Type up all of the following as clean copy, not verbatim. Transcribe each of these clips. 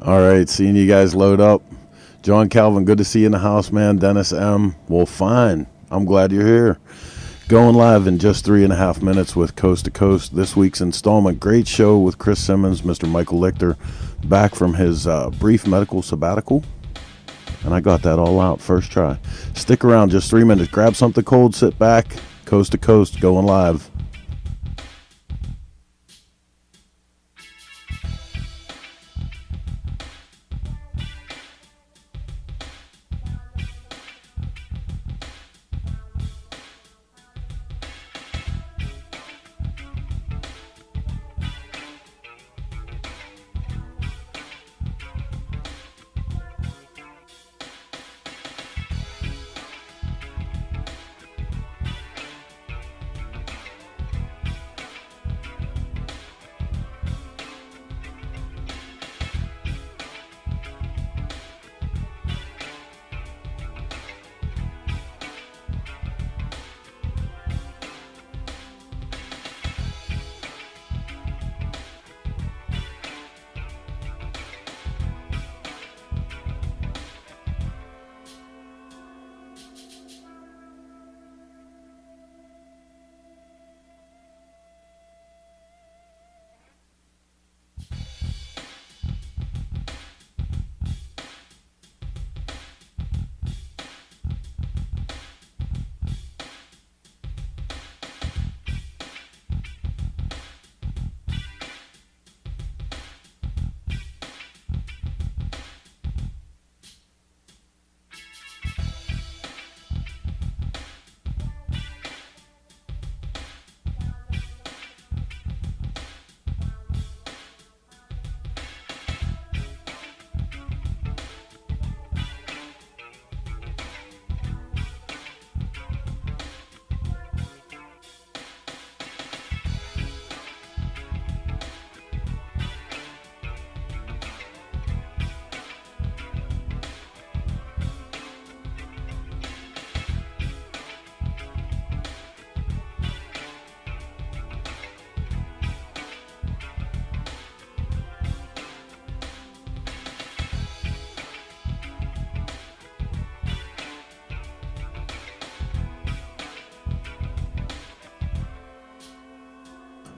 All right, seeing you guys load up. John Calvin, good to see you in the house, man. Dennis M. Well, fine. I'm glad you're here. Going live in just 3.5 minutes with Coast to Coast. This week's installment. Great show with Chris Simmons, Mr. Michael Lichter, back from his brief medical sabbatical. And I got that all out first try. Stick around just 3 minutes. Grab something cold, sit back. Coast to Coast, going live.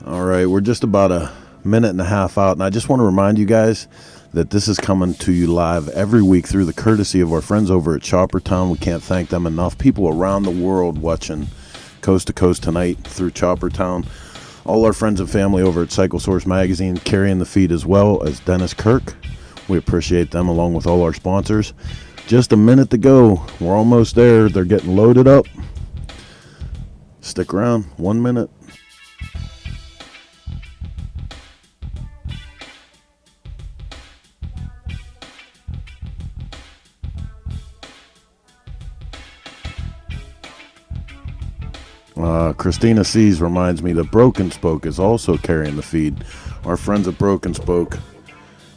All right, we're just about a minute and a half out, and I just want to remind you guys that this is coming to you live every week through the courtesy of our friends over at Choppertown. We can't thank them enough. People around the world watching Coast to Coast tonight through Choppertown. All our friends and family over at Cycle Source Magazine carrying the feed, as well as Dennis Kirk. We appreciate them, along with all our sponsors. Just a minute to go. We're almost there. They're getting loaded up. Stick around. 1 minute. Christina Seas reminds me that Broken Spoke is also carrying the feed. Our friends at Broken Spoke,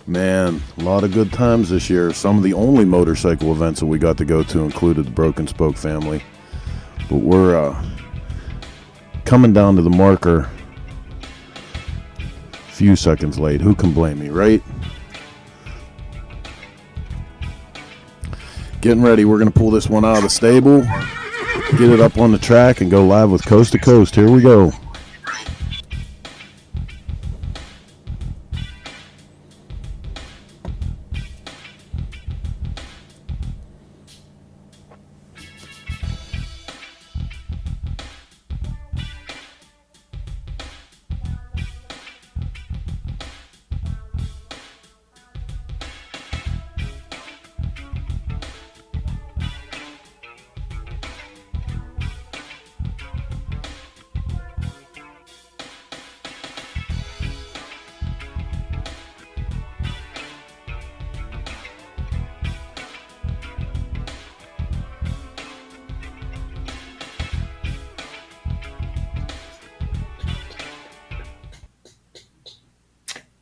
man, a lot of good times this year. Some of the only motorcycle events that we got to go to included the Broken Spoke family. But we're coming down to the marker a few seconds late. Who can blame me, right? Getting ready. We're going to pull this one out of the stable, get it up on the track, and go live with Coast to Coast. Here we go.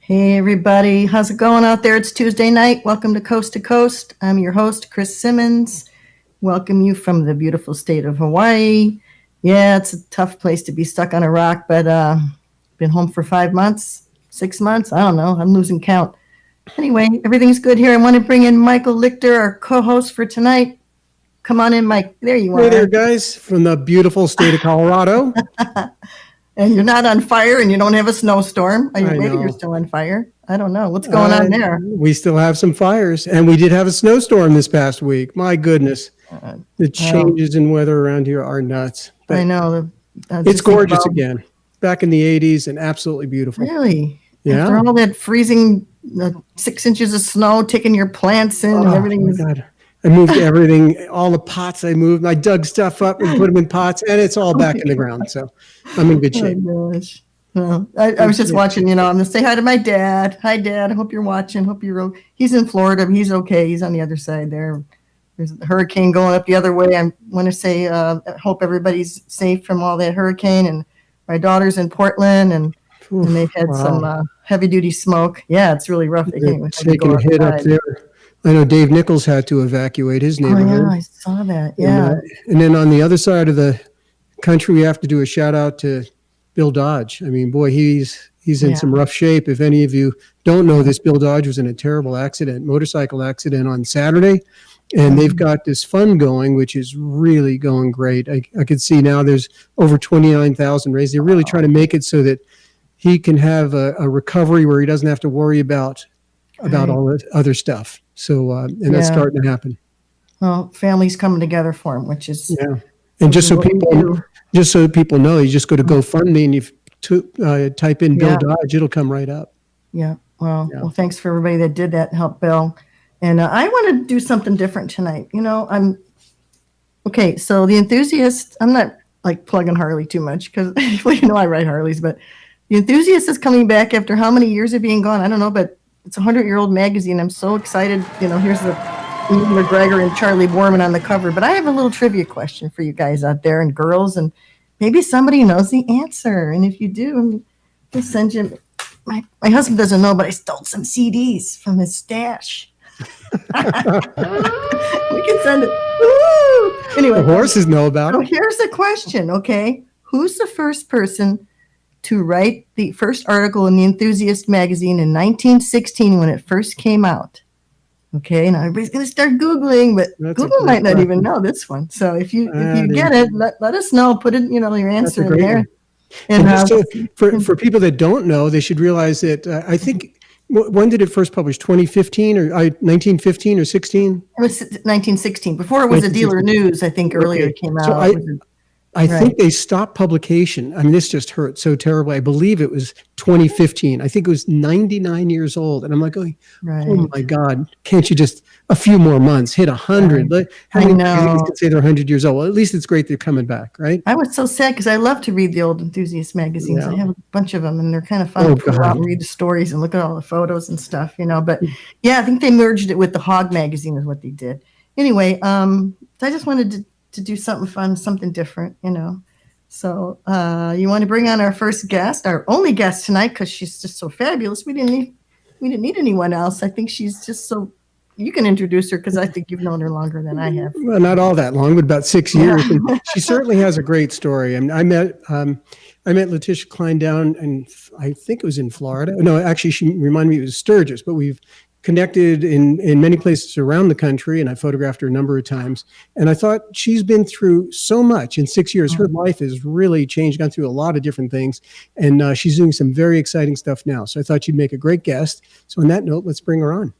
Hey everybody, how's it going out there? It's Tuesday night. Welcome to Coast. I'm your host, Chris Simmons. Welcome you from the beautiful state of Hawaii. Yeah, it's a tough place to be stuck on a rock, but been home for 5 months, 6 months. I don't know. I'm losing count. Anyway, everything's good here. I want to bring in Michael Lichter, our co-host for tonight. Come on in, Mike. There you are. Hey there, guys, from the beautiful state of Colorado. And you're not on fire and you don't have a snowstorm. Maybe know. you're still on fire. I don't know. What's going on there? We still have some fires, and we did have a snowstorm this past week. My goodness. The changes in weather around here are nuts. But I know. it's gorgeous again. Back in the 80s and absolutely beautiful. Really? Yeah. After all that freezing 6 inches of snow, taking your plants in and everything. Oh, my God. I moved everything, all the pots I moved. I dug stuff up and put them in pots, and it's all back in the ground. So I'm in good shape. Oh, gosh. Well, I was just watching, I'm going to say hi to my dad. Hi, Dad. I hope you're watching. He's in Florida. He's okay. He's on the other side there. There's a hurricane going up the other way. I want to say, I hope everybody's safe from all that hurricane. And my daughter's in Portland, and they've had some heavy-duty smoke. Yeah, it's really rough. They can't even taking a hit up there. I know Dave Nichols had to evacuate his neighborhood. Oh, yeah, I saw that. Yeah. And then on the other side of the country, we have to do a shout out to Bill Dodge. I mean, boy, he's in some rough shape. If any of you don't know this, Bill Dodge was in a terrible motorcycle accident on Saturday. And they've got this fund going, which is really going great. I could see now there's over 29,000 raised. They're really trying to make it so that he can have a recovery where he doesn't have to worry about all the other stuff. So, and that's starting to happen. Well, families coming together for him, which is And just so people know, you just go to GoFundMe and you type in Bill Dodge, it'll come right up. Yeah. Well, thanks for everybody that did that and helped Bill. And I want to do something different tonight. So the Enthusiast, I'm not like plugging Harley too much because I ride Harleys, but the Enthusiast is coming back after how many years of being gone? I don't know, but it's a 100-year-old magazine. I'm so excited. Here's the Ian McGregor and Charlie Borman on the cover. But I have a little trivia question for you guys out there and girls, and maybe somebody knows the answer. And if you do, I'll send you. My husband doesn't know, but I stole some CDs from his stash. We can send it. Woo! Anyway, the horses know about it. Here's the question, okay? Who's the first person to write the first article in the Enthusiast magazine in 1916 when it first came out? Okay, now everybody's going to start Googling, but Google might not even know this one. So if you get it, let us know. Put it, your answer in there. And for people that don't know, they should realize that I think, when did it first publish? 2015 or 1915 or 16? It was 1916. Before it was a Dealer News, I think earlier it came out. So I think they stopped publication. I mean, this just hurt so terribly. I believe it was 2015. I think it was 99 years old. And I'm like, oh my God, can't you just a few more months, hit 100? Right. How many magazines can say they're 100 years old? Well, at least it's great they're coming back, right? I was so sad because I love to read the old Enthusiast magazines. I have a bunch of them, and they're kind of fun to go out and read the stories and look at all the photos and stuff, But I think they merged it with the Hog magazine is what they did. Anyway, so I just wanted to do something fun, something different, So you want to bring on our first guest, our only guest tonight, because she's just so fabulous. We didn't need anyone else. I think she's just so. You can introduce her because I think you've known her longer than I have. Well, not all that long, but about 6 years. And she certainly has a great story. I mean, I met Leticia Cline down, and I think it was in Florida. No, actually, she reminded me it was Sturgis, but we've connected in many places around the country, and I photographed her a number of times. And I thought she's been through so much in 6 years. Her life has really changed, gone through a lot of different things, and she's doing some very exciting stuff now. So I thought she'd make a great guest. So on that note, let's bring her on.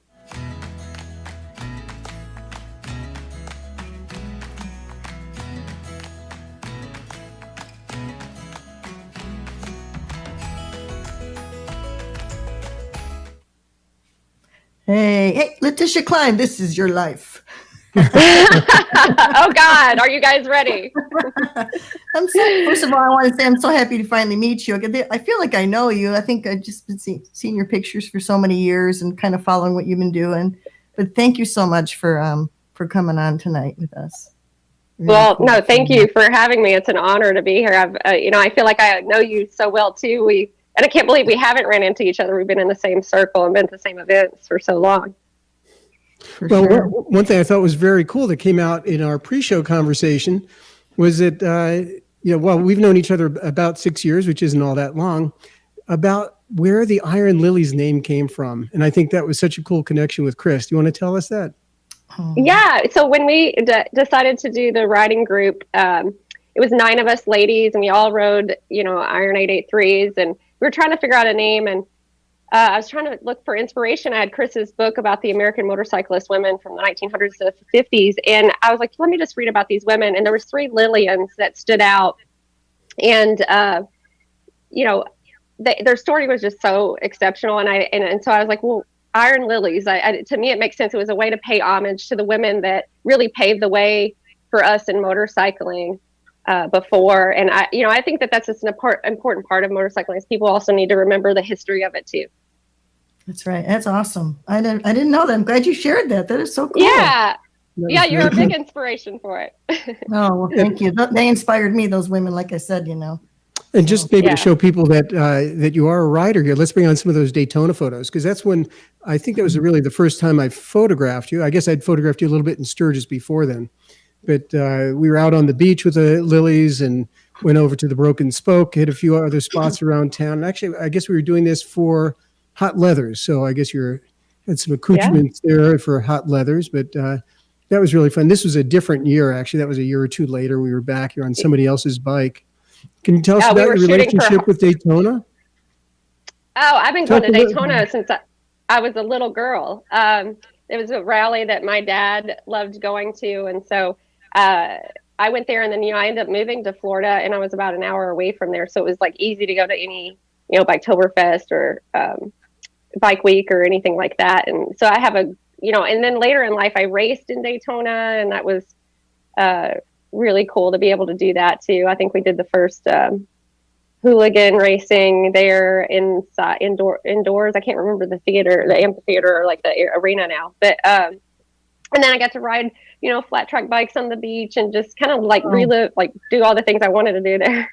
Hey, Leticia Cline, this is your life. Oh God, are you guys ready? First of all, I want to say I'm so happy to finally meet you. I feel like I know you. I think I've just been seeing your pictures for so many years and kind of following what you've been doing. But thank you so much for coming on tonight with us. Well, no, thank you for having me. It's an honor to be here. I feel like I know you so well too. And I can't believe we haven't ran into each other. We've been in the same circle and been to the same events for so long. One thing I thought was very cool that came out in our pre-show conversation was that, we've known each other about 6 years, which isn't all that long. About where the Iron Lilies name came from. And I think that was such a cool connection with Chris. Do you want to tell us that? Yeah. So when we decided to do the riding group, it was 9 of us ladies, and we all rode, Iron 883s, and we were trying to figure out a name. And I was trying to look for inspiration. I had Chris's book about the American motorcyclist women from the 1900s to the 50s. And I was like, let me just read about these women. And there was 3 Lillians that stood out. And, their story was just so exceptional. And so I was like, well, Iron Lilies, to me, it makes sense. It was a way to pay homage to the women that really paved the way for us in motorcycling before. And I think that that's just an important part of motorcycling. Is people also need to remember the history of it too. That's right. That's awesome. I didn't know that. I'm glad you shared that. That is so cool. Yeah. Yeah, you're a big inspiration for it. Oh, well, thank you. They inspired me, those women, like I said, And just maybe to show people that you are a rider here, let's bring on some of those Daytona photos, because that's when I think that was really the first time I photographed you. I guess I'd photographed you a little bit in Sturgis before then. But we were out on the beach with the Lilies and went over to the Broken Spoke, hit a few other spots around town. And actually, I guess we were doing this for Hot Leathers. So I guess you had some accoutrements there for Hot Leathers. But that was really fun. This was a different year, actually. That was a year or two later. We were back here on somebody else's bike. Can you tell us about your relationship with Daytona? Oh, I've been going to Daytona since I was a little girl. It was a rally that my dad loved going to. And so I went there, and then, I ended up moving to Florida, and I was about an hour away from there. So it was like easy to go to any, Biketoberfest or Bike Week or anything like that. And so I have and then later in life, I raced in Daytona, and that was really cool to be able to do that too. I think we did the first Hooligan racing there indoors. I can't remember the theater, the amphitheater, or like the arena now. But and then I got to ride, flat track bikes on the beach and just kind of relive, do all the things I wanted to do there.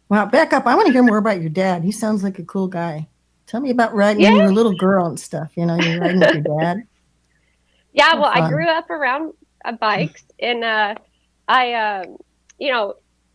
Wow, back up. I want to hear more about your dad. He sounds like a cool guy. Tell me about riding when you were a little girl and stuff. You're riding with your dad. Yeah, well, I grew up around bikes, and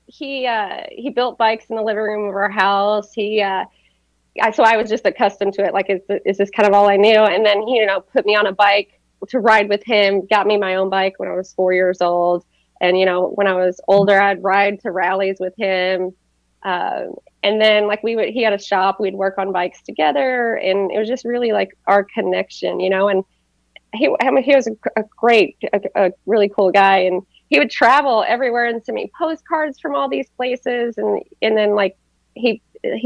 he built bikes in the living room of our house. So I was just accustomed to it. Like, it's just kind of all I knew. And then he, put me on a bike to ride with him, got me my own bike when I was 4 years old. And, when I was older, I'd ride to rallies with him. And then he had a shop, we'd work on bikes together, and it was just really like our connection, and he was a really cool guy, and he would travel everywhere and send me postcards from all these places. And then he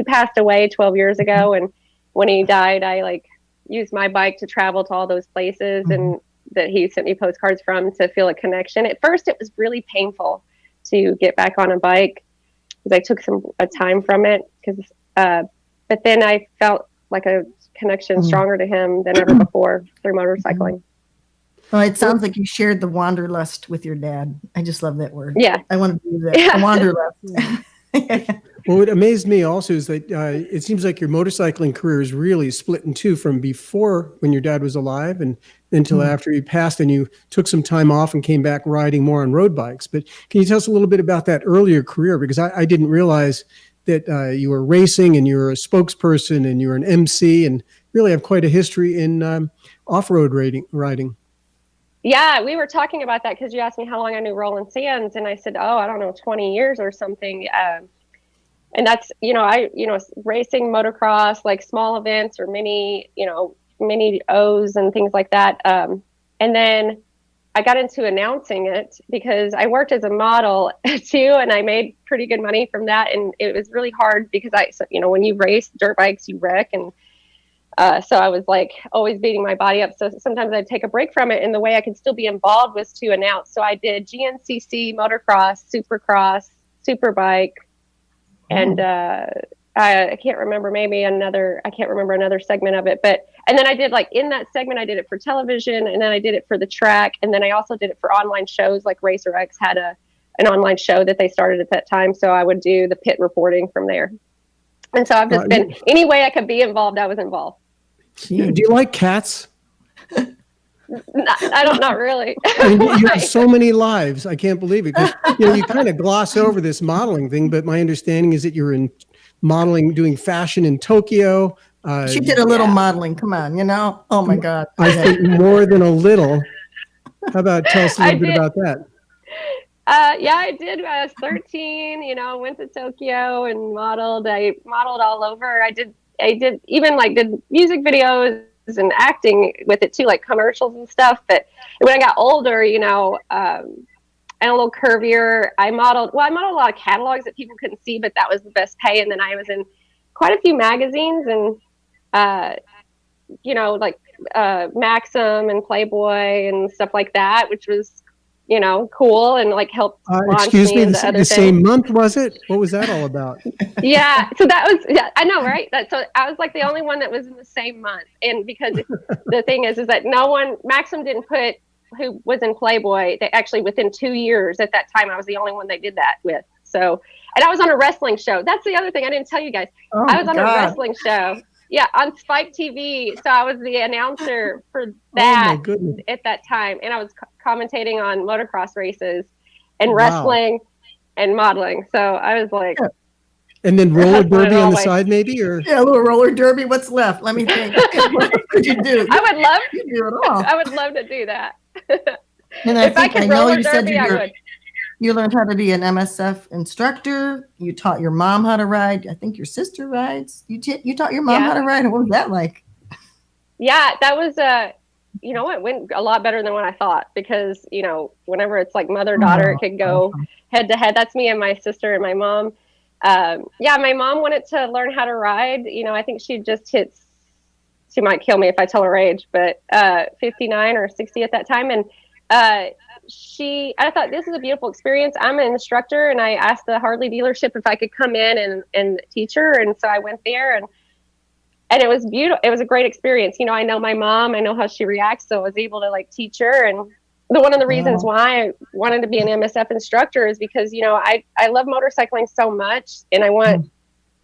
passed away 12 years ago. And when he died, I used my bike to travel to all those places and that he sent me postcards from, to feel a connection. At first, it was really painful to get back on a bike because I took a time from it. But then I felt like a connection stronger to him than ever before through motorcycling. Well, it sounds like you shared the wanderlust with your dad. I just love that word. Yeah. I want to do that. Yeah. Wanderlust. Well, what amazed me also is that it seems like your motorcycling career is really split in two, from before, when your dad was alive, and until after he passed, and you took some time off and came back riding more on road bikes. But can you tell us a little bit about that earlier career? Because I didn't realize that you were racing, and you were a spokesperson, and you were an MC, and really have quite a history in off-road riding. Yeah, we were talking about that because you asked me how long I knew Roland Sands, and I said, I don't know, 20 years or something. And that's, racing motocross, like small events or mini O's and things like that. And then I got into announcing it because I worked as a model too, and I made pretty good money from that. And it was really hard because when you race dirt bikes, you wreck. And so I was always beating my body up. So sometimes I'd take a break from it, and the way I could still be involved was to announce. So I did GNCC, motocross, supercross, superbike, and I can't remember, I can't remember another segment of it. And then I did in that segment, I did it for television, and then I did it for the track. And then I also did it for online shows, like Racer X had an online show that they started at that time. So I would do the pit reporting from there. And so I've just been, any way I could be involved, I was involved. Yeah. Do you like cats? Not really. I mean, you have so many lives. I can't believe it. 'Cause, you kind of gloss over this modeling thing, but my understanding is that you're in modeling, doing fashion in Tokyo. She did a little modeling. Come on, Oh my God. I think more than a little. How about tell us a little bit about that? Yeah, I did. When I was 13, went to Tokyo and modeled. I modeled all over. I did even did music videos and acting with it too, like commercials and stuff. But when I got older, and a little curvier, I modeled a lot of catalogs that people couldn't see, but that was the best pay. And then I was in quite a few magazines and, Maxim and Playboy and stuff like that, which was, cool and helped launch excuse me, into other the things. same month, was it? What was that all about? Yeah, so that was, I know, right? So I was the only one that was in the same month. And because the thing is that Maxim didn't put who was in Playboy. They actually, within 2 years at that time, I was the only one they did that with. So, and I was on a wrestling show. That's the other thing I didn't tell you guys. I was on a wrestling show. Yeah, on Spike TV. So I was the announcer for that at that time. And I was commentating on motocross races and wrestling and modeling. So I was like... And then roller derby on the side, maybe? Or a little roller derby. What's left? Let me think. What could you do? I would love to do it all. I would love to do that. And if I could roller derby, I would. You learned how to be an MSF instructor. You taught your mom how to ride. I think your sister rides. You taught your mom how to ride. What was that like? Yeah, that was it went a lot better than what I thought, because whenever it's mother-daughter, it could go head to head. That's me and my sister and my mom. My mom wanted to learn how to ride. I think she might kill me if I tell her age, but 59 or 60 at that time. And I thought, this is a beautiful experience. I'm an instructor, and I asked the Harley dealership if I could come in and teach her. And so I went there, and it was beautiful. It was a great experience. I know my mom, I know how she reacts. So I was able to like teach her. And one of the reasons why I wanted to be an MSF instructor is because, I love motorcycling so much, and I want,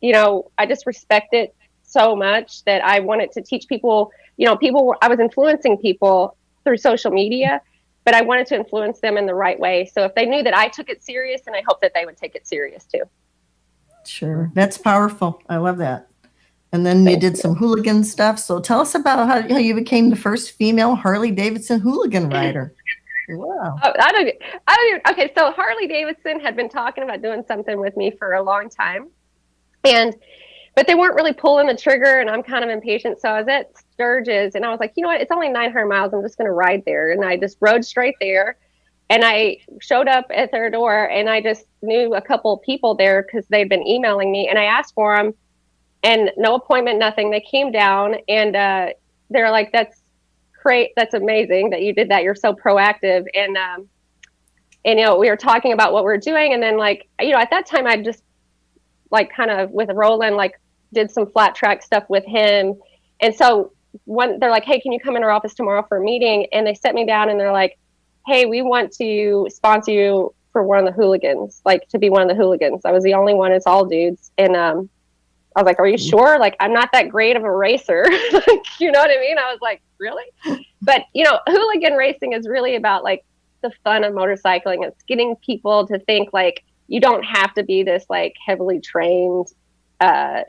I just respect it so much that I wanted to teach people, I was influencing people through social media, but I wanted to influence them in the right way. So if they knew that I took it serious, then I hope that they would take it serious too. Sure. That's powerful. I love that. And then you did some Hooligan stuff. So tell us about how you became the first female Harley-Davidson Hooligan rider. Wow. Oh, I don't. Okay, so Harley-Davidson had been talking about doing something with me for a long time, but they weren't really pulling the trigger, and I'm kind of impatient. So I was at Sturgis, and I was like, you know what? It's only 900 miles. I'm just going to ride there. And I just rode straight there, and I showed up at their door, and I just knew a couple of people there because they'd been emailing me, and I asked for them, and no appointment, nothing. They came down, and they're like, that's great. That's amazing that you did that. You're so proactive. And we were talking about what we're doing. And then at that time, I just kind of with Roland, did some flat track stuff with him. And so they're like, hey, can you come in our office tomorrow for a meeting? And they set me down, and they're like, hey, we want to sponsor you for one of the Hooligans, to be one of the Hooligans. I was the only one. It's all dudes. And I was like, are you sure? I'm not that great of a racer. You know what I mean? I was like, really? But, hooligan racing is really about the fun of motorcycling. It's getting people to think you don't have to be this heavily trained, from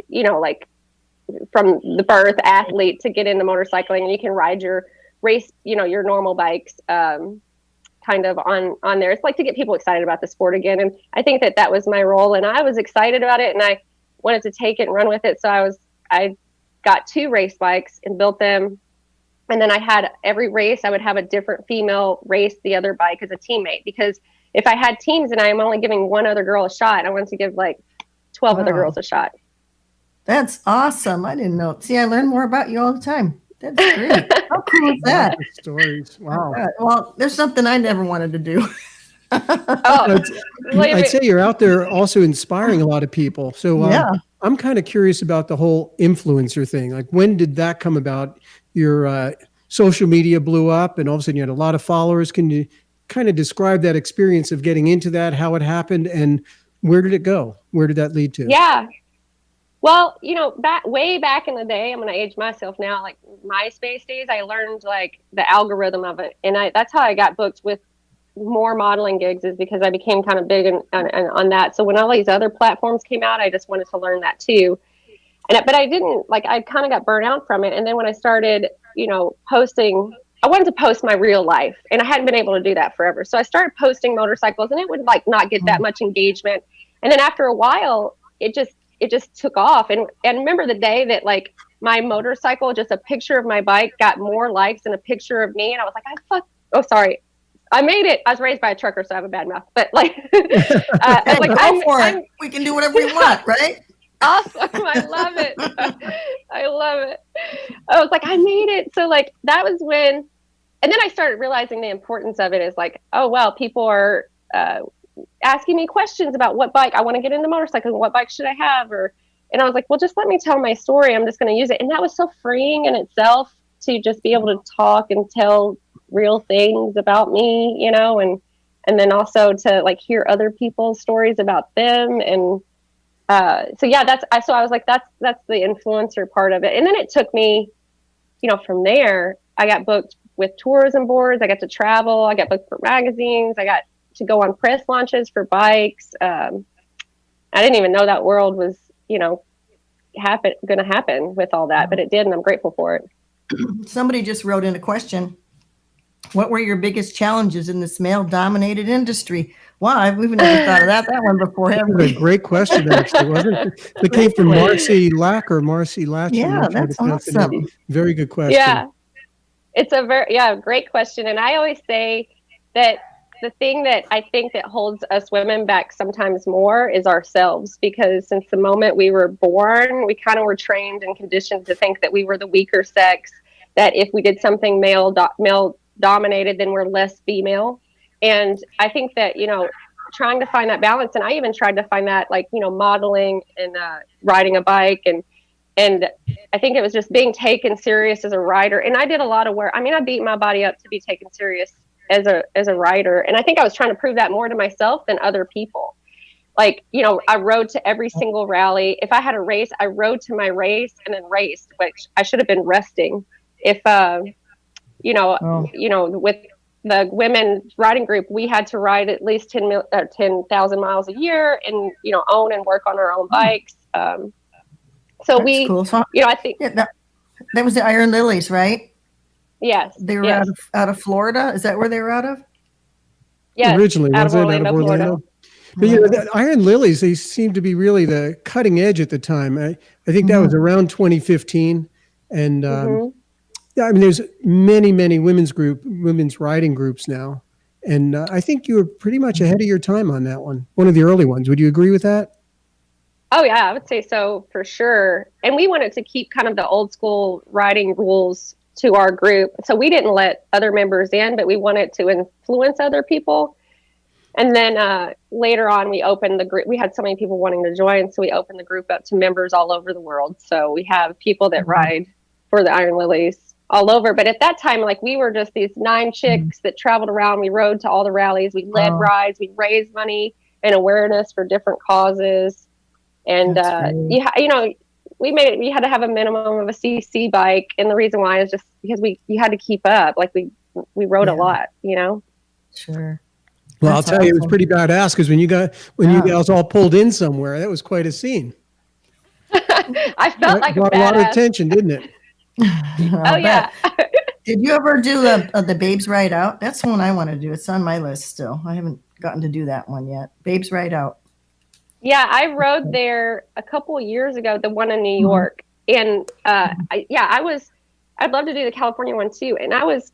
the birth athlete to get into motorcycling, and you can ride your race, your normal bikes, kind of on there. It's to get people excited about the sport again. And I think that was my role, and I was excited about it, and I wanted to take it and run with it. So I got 2 race bikes and built them. And then I had every race, I would have a different female race the other bike as a teammate, because if I had teams and I'm only giving one other girl a shot, I wanted to give 12 other girls a shot. That's awesome. I didn't know. See, I learn more about you all the time. That's great. How cool is that? Stories. Wow. Well, there's something I never wanted to do. I'd say you're out there also inspiring a lot of people. So I'm kind of curious about the whole influencer thing. When did that come about? Your social media blew up, and all of a sudden you had a lot of followers. Can you kind of describe that experience of getting into that, how it happened, and where did it go? Where did that lead to? Yeah. Well, way back in the day, I'm going to age myself now, like MySpace days, I learned like the algorithm of it. And that's how I got booked with more modeling gigs, is because I became kind of big on that. So when all these other platforms came out, I just wanted to learn that too. But I didn't, like, I kind of got burnt out from it. And then when I started, posting, I wanted to post my real life, and I hadn't been able to do that forever. So I started posting motorcycles, and it would like not get that much engagement. And then after a while, it just took off. And remember the day that like my motorcycle, just a picture of my bike, got more likes than a picture of me. And I was like, oh, sorry. I made it. I was raised by a trucker, so I have a bad mouth. But like, we can do whatever we want, right? Awesome. I love it. I love it. I was like, I made it. So like, that was when, and then I started realizing the importance of it is like, oh, well, people are asking me questions about what bike I want to get into motorcycling. What bike should I have? And I was like, well, just let me tell my story. I'm just going to use it. And that was so freeing in itself, to just be able to talk and tell real things about me, and then also to like hear other people's stories about them. And so I was like, that's the influencer part of it. And then it took me, from there, I got booked with tourism boards. I got to travel. I got booked for magazines. I got to go on press launches for bikes. I didn't even know that world was, going to happen with all that, but it did. And I'm grateful for it. Somebody just wrote in a question. What were your biggest challenges in this male-dominated industry? Wow, we've never thought of that one before, haven't we? A great question, actually, wasn't it? It came from Marcy Latch. Yeah, that's awesome. Very good question. Yeah, it's a great question. And I always say that the thing that I think that holds us women back sometimes more is ourselves, because since the moment we were born, we kind of were trained and conditioned to think that we were the weaker sex, that if we did something male dominated, then we're less female. And I think that, trying to find that balance, and I even tried to find that, like, modeling and riding a bike, and I think it was just being taken serious as a rider. And I did a lot of work. I mean, I beat my body up to be taken serious as a rider, and I think I was trying to prove that more to myself than other people. Like, I rode to every single rally. If I had a race, I rode to my race and then raced, which I should have been resting. If with the women riding group, we had to ride at least 10,000 miles a year, and own and work on our own bikes. So that's cool. So, I think that was the Iron Lilies, right? Yes. They were out of Florida. Is that where they were out of? Yeah, originally, out of Orlando, Florida. But the Iron Lilies, they seem to be really the cutting edge at the time. I think that was around 2015, and I mean, there's many women's riding groups now, and I think you were pretty much ahead of your time on that one. One of the early ones. Would you agree with that? Oh yeah, I would say so for sure. And we wanted to keep kind of the old school riding rules to our group. So we didn't let other members in, but we wanted to influence other people. And then later on, we opened the group. We had so many people wanting to join, so we opened the group up to members all over the world. So we have people that ride for the Iron Lilies all over. But at that time, like, we were just these 9 chicks that traveled around. We rode to all the rallies. We led rides. We raised money and awareness for different causes. And we had to have a minimum of a CC bike, and the reason why is just because you had to keep up. Like, we rode a lot, Sure. Well, I'll tell you, it was pretty badass, because when you guys all pulled in somewhere, that was quite a scene. I felt like brought a lot of attention, didn't it? Oh yeah. Did you ever do the Babes Ride Out? That's the one I want to do. It's on my list still. I haven't gotten to do that one yet. Babes Ride Out. Yeah, I rode there a couple of years ago, the one in New York. And I'd love to do the California one too. And I was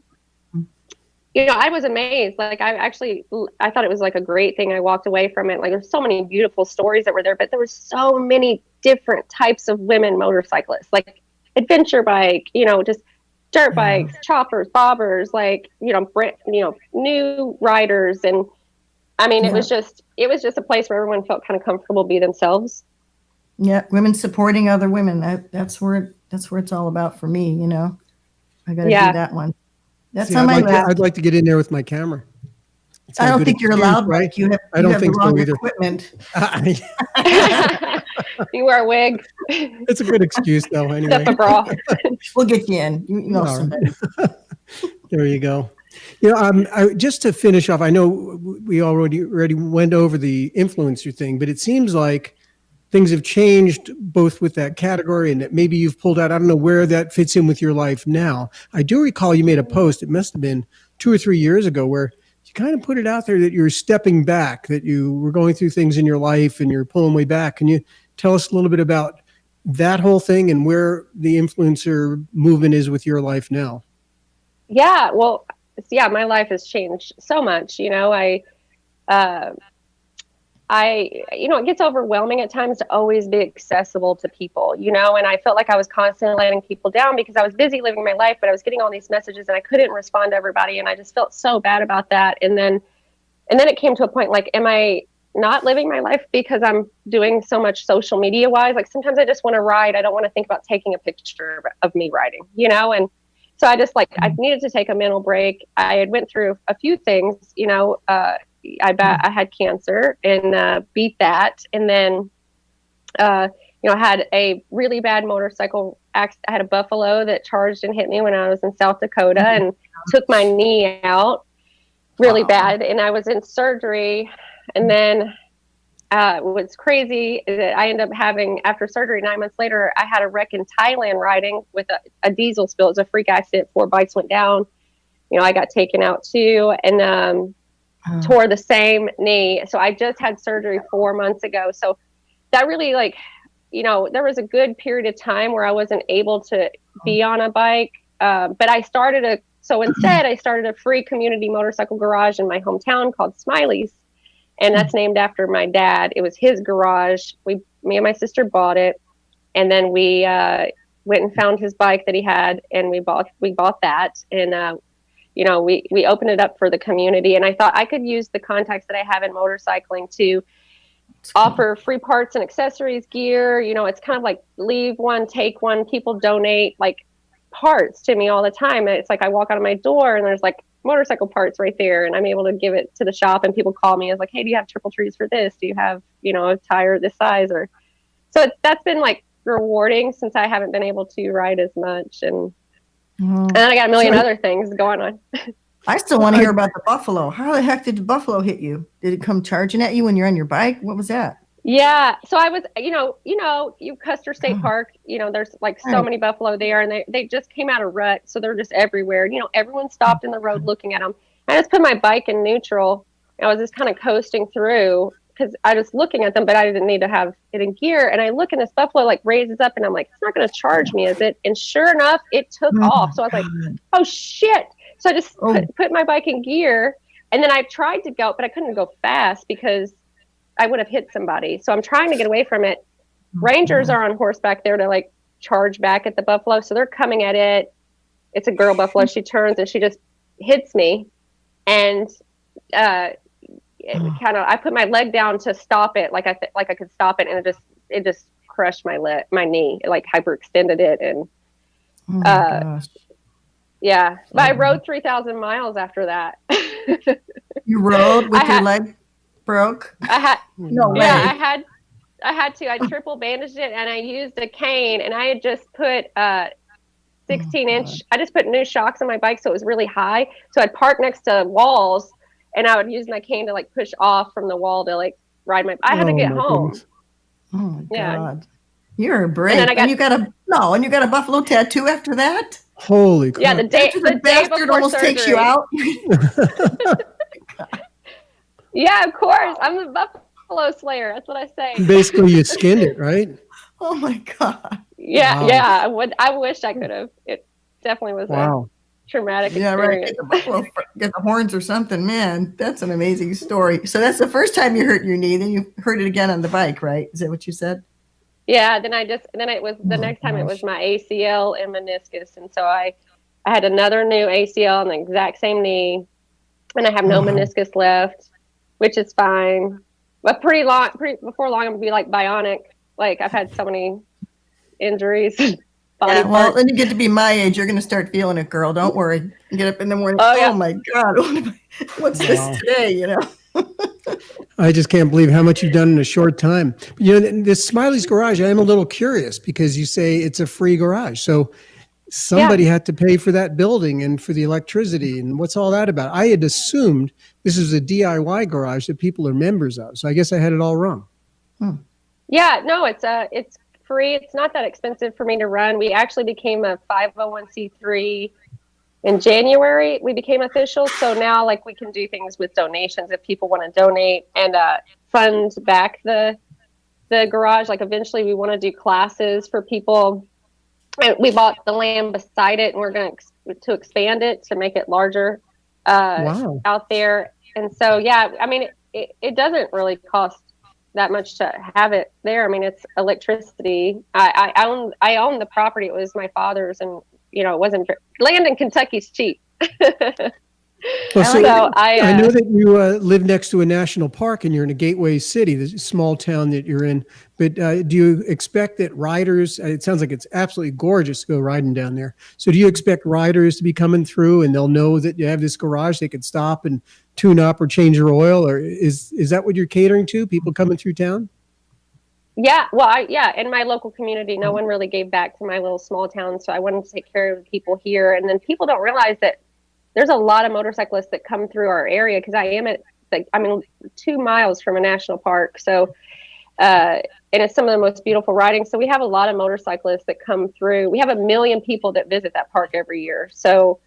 amazed. Like, I thought it was like a great thing. I walked away from it. Like, there's so many beautiful stories that were there, but there were so many different types of women motorcyclists, like adventure bike, just dirt bikes, choppers, bobbers, like, new riders. And I mean, it was just a place where everyone felt kind of comfortable be themselves. Yeah. Women supporting other women. That's where it's all about for me. I got to do that one. That's on my list. I'd like to get in there with my camera. I don't think you're allowed, right? Mike. You have I don't the think so wrong either. equipment. You wear a wig. It's a good excuse, though. Anyway, Except a bra. We'll get you in. You know All somebody. right. There you go. Just to finish off, I know we already went over the influencer thing, but it seems like things have changed both with that category and that maybe you've pulled out. I don't know where that fits in with your life now. I do recall you made a post, it must have been 2 or 3 years ago, where you kind of put it out there that you're stepping back, that you were going through things in your life and you're pulling way back. Can you tell us a little bit about that whole thing and where the influencer movement is with your life now? Yeah, well, yeah, my life has changed so much. You know, it gets overwhelming at times to always be accessible to people, you know, and I felt like I was constantly letting people down because I was busy living my life, but I was getting all these messages and I couldn't respond to everybody. And I just felt so bad about that. And then it came to a point, like, am I not living my life because I'm doing so much social media wise? Like, sometimes I just want to ride. I don't want to think about taking a picture of me riding, you know? And so I just I needed to take a mental break. I had went through a few things, you know, I had cancer and beat that. And then, I had a really bad motorcycle accident. I had a buffalo that charged and hit me when I was in South Dakota and took my knee out really bad. And I was in surgery. And then what's crazy is that I ended up having, after surgery, 9 months later, I had a wreck in Thailand riding with a diesel spill. It was a freak accident. 4 bikes went down. You know, I got taken out too. And tore the same knee. So I just had surgery 4 months ago. So that really, there was a good period of time where I wasn't able to be on a bike. But I started I started a free community motorcycle garage in my hometown called Smiley's. And that's named after my dad. It was his garage. Me and my sister bought it. And then we went and found his bike that he had, and we bought that. And we opened it up for the community, and I thought I could use the contacts that I have in motorcycling to offer free parts and accessories, gear. You know, it's kind of like leave one, take one. People donate like parts to me all the time. It's like I walk out of my door and there's like motorcycle parts right there, and I'm able to give it to the shop, and people call me as like, hey, do you have triple trees for this? Do you have, a tire this size? Or so that's been like rewarding since I haven't been able to ride as much. And then I got a million other things going on. I still want to hear about the buffalo. How the heck did the buffalo hit you? Did it come charging at you when you're on your bike? What was that? Yeah. So I was, you Custer State Park, there's like so many buffalo there, and they just came out of rut. So they're just everywhere. Everyone stopped in the road looking at them. I just put my bike in neutral. I was just kind of coasting through because I was looking at them, but I didn't need to have it in gear. And I look, and this buffalo like raises up, and I'm like, it's not going to charge me, is it? And sure enough, it took off. So I was like, oh shit. So I just put my bike in gear, and then I tried to go, but I couldn't go fast because I would have hit somebody. So I'm trying to get away from it. Rangers are on horseback there to like charge back at the buffalo. So they're coming at it. It's a girl buffalo. She turns and she just hits me. And I put my leg down to stop it. Like I could stop it. And it just crushed my knee. It like hyperextended it. And gosh. Yeah. But I rode 3,000 miles after that. You rode with your leg broke? No way. Yeah, I had to. I triple bandaged it, and I used a cane, and I had just put 16-inch. I just put new shocks on my bike, so it was really high. So I'd park next to walls, and I would use my cane to like push off from the wall to like ride my. I had to get home. Goodness. Oh my Yeah. God. You're brave. And then you got a buffalo tattoo after that? Holy crap. Yeah, the day bastard before almost surgery. takes you out. Yeah, of course. I'm the buffalo slayer. That's what I say. Basically, you skinned it, right? Oh my God. Yeah, Wow. yeah. I wish I could have. It definitely was Wow. a traumatic Yeah, right. experience. Get the buffalo, get the horns or something, man. That's an amazing story. So that's the first time you hurt your knee. Then you hurt it again on the bike, right? Is that what you said? Yeah. Then it was the next time it was my ACL and meniscus, and so I had another new ACL on the exact same knee, and I have no meniscus left, which is fine. But before long, I'm gonna be like bionic. Like I've had so many injuries. body Yeah, well, part. then you get to be my age. You're going to start feeling it, girl. Don't worry. You get up in the morning. Oh, Oh, yeah. my God. What's Wow. this today? You know? I just can't believe how much you've done in a short time. You know, this Smiley's Garage, I am a little curious because you say it's a free garage. So somebody had to pay for that building and for the electricity. And what's all that about? I had assumed this is a DIY garage that people are members of. So I guess I had it all wrong. Yeah, no, it's free. It's not that expensive for me to run. We actually became a 501c3 in January. We became official, so now like we can do things with donations if people want to donate and fund back the garage. Like eventually, we want to do classes for people. And we bought the land beside it, and we're going to expand it to make it larger out there. And so, yeah, I mean, it doesn't really cost that much to have it there. I mean, it's electricity. I own the property. It was my father's, and it wasn't land in Kentucky's cheap. Well, so I I know that you live next to a national park and you're in a gateway city, this small town that you're in. But do you expect that riders, it sounds like it's absolutely gorgeous to go riding down there. So do you expect riders to be coming through and they'll know that you have this garage, they could stop and tune up or change their oil? Or is that what you're catering to, people coming through town? Yeah, well, in my local community, no one really gave back to my little small town. So I wanted to take care of the people here. And then people don't realize that there's a lot of motorcyclists that come through our area because I am 2 miles from a national park. So, and it's some of the most beautiful riding. So we have a lot of motorcyclists that come through. We have 1 million people that visit that park every year. So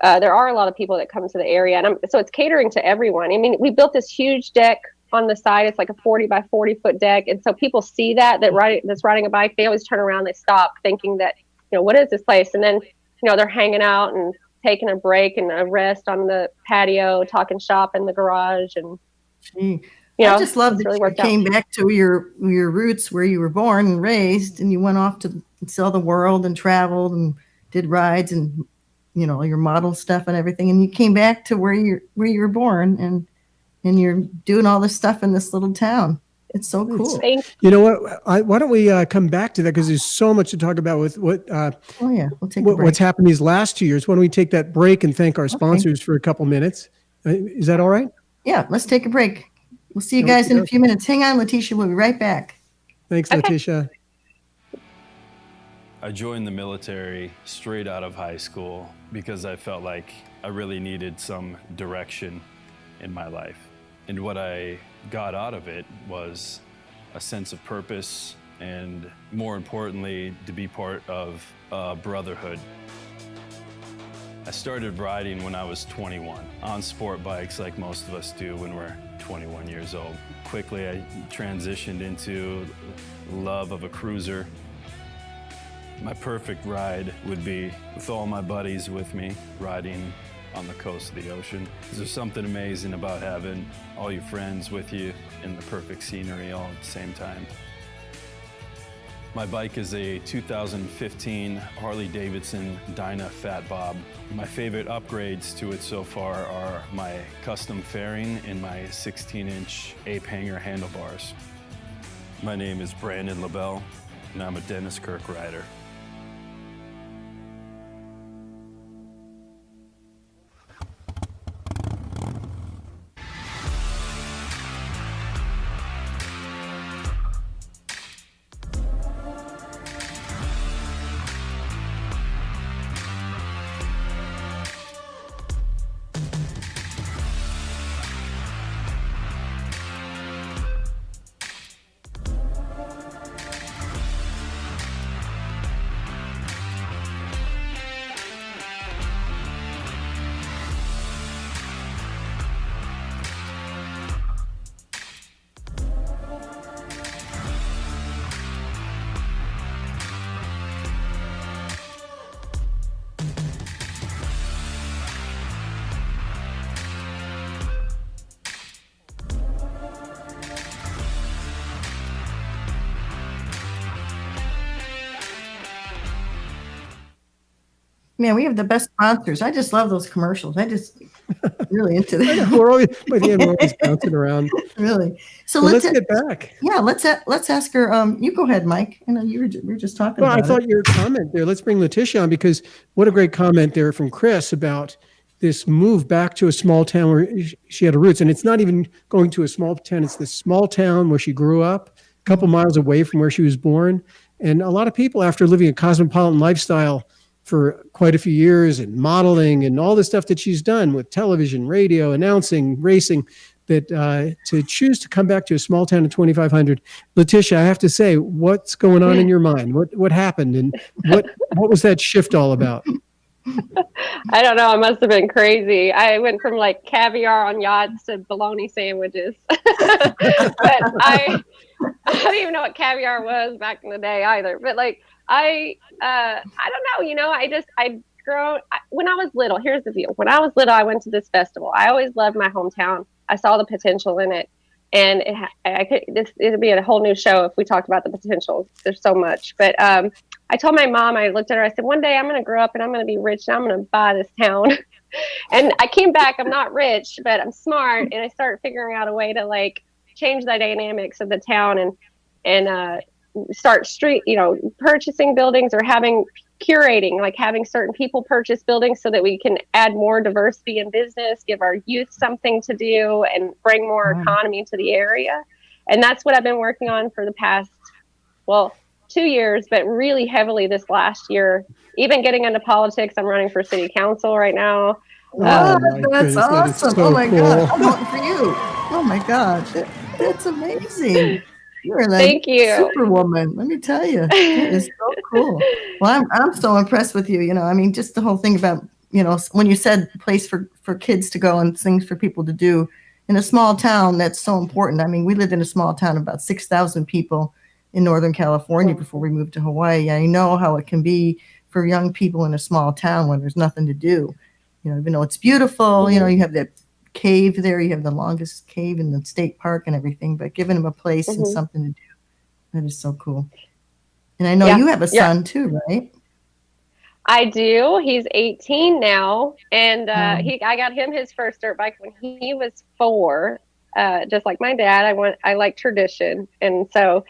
there are a lot of people that come to the area. And so it's catering to everyone. I mean, we built this huge deck on the side. It's like a 40 by 40 foot deck. And so people see that's riding a bike. They always turn around, they stop thinking that, what is this place? And then, they're hanging out and taking a break and a rest on the patio, talking shop in the garage. And, I just love that you came back to your roots where you were born and raised, and you went off to sell the world and traveled and did rides and, your model stuff and everything. And you came back to where you were born and you're doing all this stuff in this little town. It's so cool. You know what? Why don't we come back to that, because there's so much to talk about with what. We'll take a break. What's happened these last 2 years? Why don't we take that break and thank our sponsors for a couple minutes? Is that all right? Yeah, let's take a break. We'll see you guys in a few minutes. Hang on, Leticia. We'll be right back. Thanks, Leticia. I joined the military straight out of high school because I felt like I really needed some direction in my life. And what I got out of it was a sense of purpose and, more importantly, to be part of a brotherhood. I started riding when I was 21 on sport bikes like most of us do when we're 21 years old. Quickly, I transitioned into love of a cruiser. My perfect ride would be with all my buddies with me, riding on the coast of the ocean. There's something amazing about having all your friends with you in the perfect scenery all at the same time. My bike is a 2015 Harley-Davidson Dyna Fat Bob. My favorite upgrades to it so far are my custom fairing and my 16-inch ape hanger handlebars. My name is Brandon LaBelle, and I'm a Dennis Kirk rider. Man, we have the best sponsors. I just love those commercials. Really into that. We're always, by the end, we're always bouncing around. Really. So let's get back. Yeah, let's ask her. You go ahead, Mike. I know we were just talking Well, about I thought it. your comment there. Let's bring Leticia on, because what a great comment there from Cris about this move back to a small town where she had her roots. And it's not even going to a small town. It's this small town where she grew up, a couple miles away from where she was born. And a lot of people, after living a cosmopolitan lifestyle for quite a few years and modeling and all the stuff that she's done with television, radio, announcing, racing, that to choose to come back to a small town of 2,500. Leticia, I have to say, what's going on in your mind? What happened, and what was that shift all about? I don't know. It must have been crazy. I went from like caviar on yachts to bologna sandwiches. But I don't even know what caviar was back in the day either. But like I don't know. When I was little. Here's the deal. When I was little, I went to this festival. I always loved my hometown. I saw the potential in it, and it'd be a whole new show if we talked about the potential. There's so much, but I told my mom, I looked at her, I said, one day I'm going to grow up and I'm going to be rich and I'm going to buy this town. And I came back, I'm not rich, but I'm smart. And I started figuring out a way to like change the dynamics of the town and start purchasing buildings or curating, like having certain people purchase buildings so that we can add more diversity in business, give our youth something to do, and bring more economy to the area. And that's what I've been working on for the past, 2 years, but really heavily this last year. Even getting into politics, I'm running for city council right now. That's awesome. So oh my cool. God. I'm voting for you. Oh my God. That's amazing. You're like Thank you. Superwoman. Let me tell you. That is so cool. Well, I'm so impressed with you. I mean, just the whole thing about, when you said place for kids to go and things for people to do in a small town, that's so important. I mean, we lived in a small town of about 6,000 people in Northern California before we moved to Hawaii. I know how it can be for young people in a small town when there's nothing to do. Even though it's beautiful, you have that cave there, you have the longest cave in the state park and everything, but giving them a place and something to do, that is so cool. And I know you have a son too, right? I do. He's 18 now, and I got him his first dirt bike when he was 4. Just like my dad, I like tradition, and so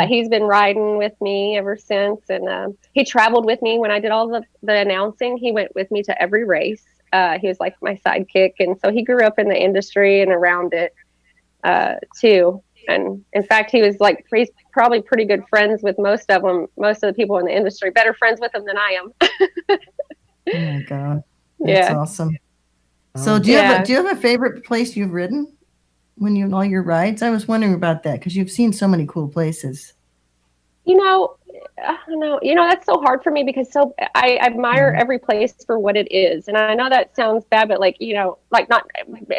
he's been riding with me ever since. And he traveled with me when I did all the announcing. He went with me to every race. He was like my sidekick, and so he grew up in the industry and around it too. And in fact, he's probably pretty good friends with most of the people in the industry. Better friends with them than I am. Oh my God, that's awesome. So do you have a favorite place you've ridden? When you all your rides? I was wondering about that because you've seen so many cool places. I don't know. That's so hard for me because I admire every place for what it is. And I know that sounds bad, but not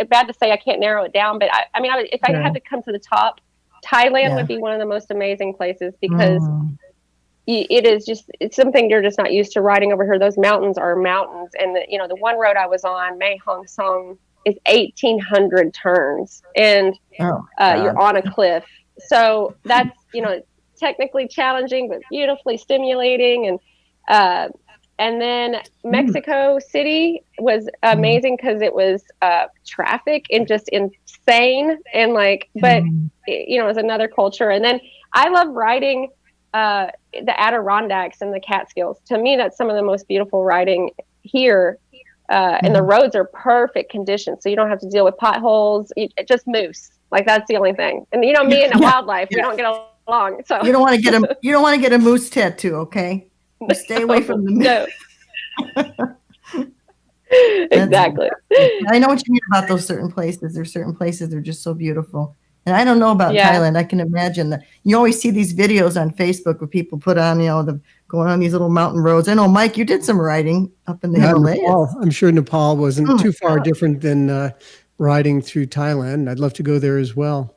bad to say I can't narrow it down. But if I had to come to the top, Thailand would be one of the most amazing places because it's something you're just not used to riding over here. Those mountains are mountains. And the one road I was on, Mae Hong Son, is 1,800 turns, and you're on a cliff. So that's technically challenging, but beautifully stimulating. And then Mexico City was amazing because it was traffic and just insane, and but it was another culture. And then I love riding the Adirondacks and the Catskills. To me, that's some of the most beautiful riding here. And the roads are perfect conditions, so you don't have to deal with potholes. Just moose, that's the only thing. And me and the wildlife, we don't get along. So you don't want to get a moose tattoo, okay? Stay away from the moose. No. Exactly. I know what you mean about those certain places. There's certain places that are just so beautiful. And I don't know about Thailand. I can imagine that you always see these videos on Facebook where people put on, going on these little mountain roads. I know, Mike, you did some riding up in the Himalayas. I'm sure Nepal wasn't too far different than riding through Thailand. I'd love to go there as well.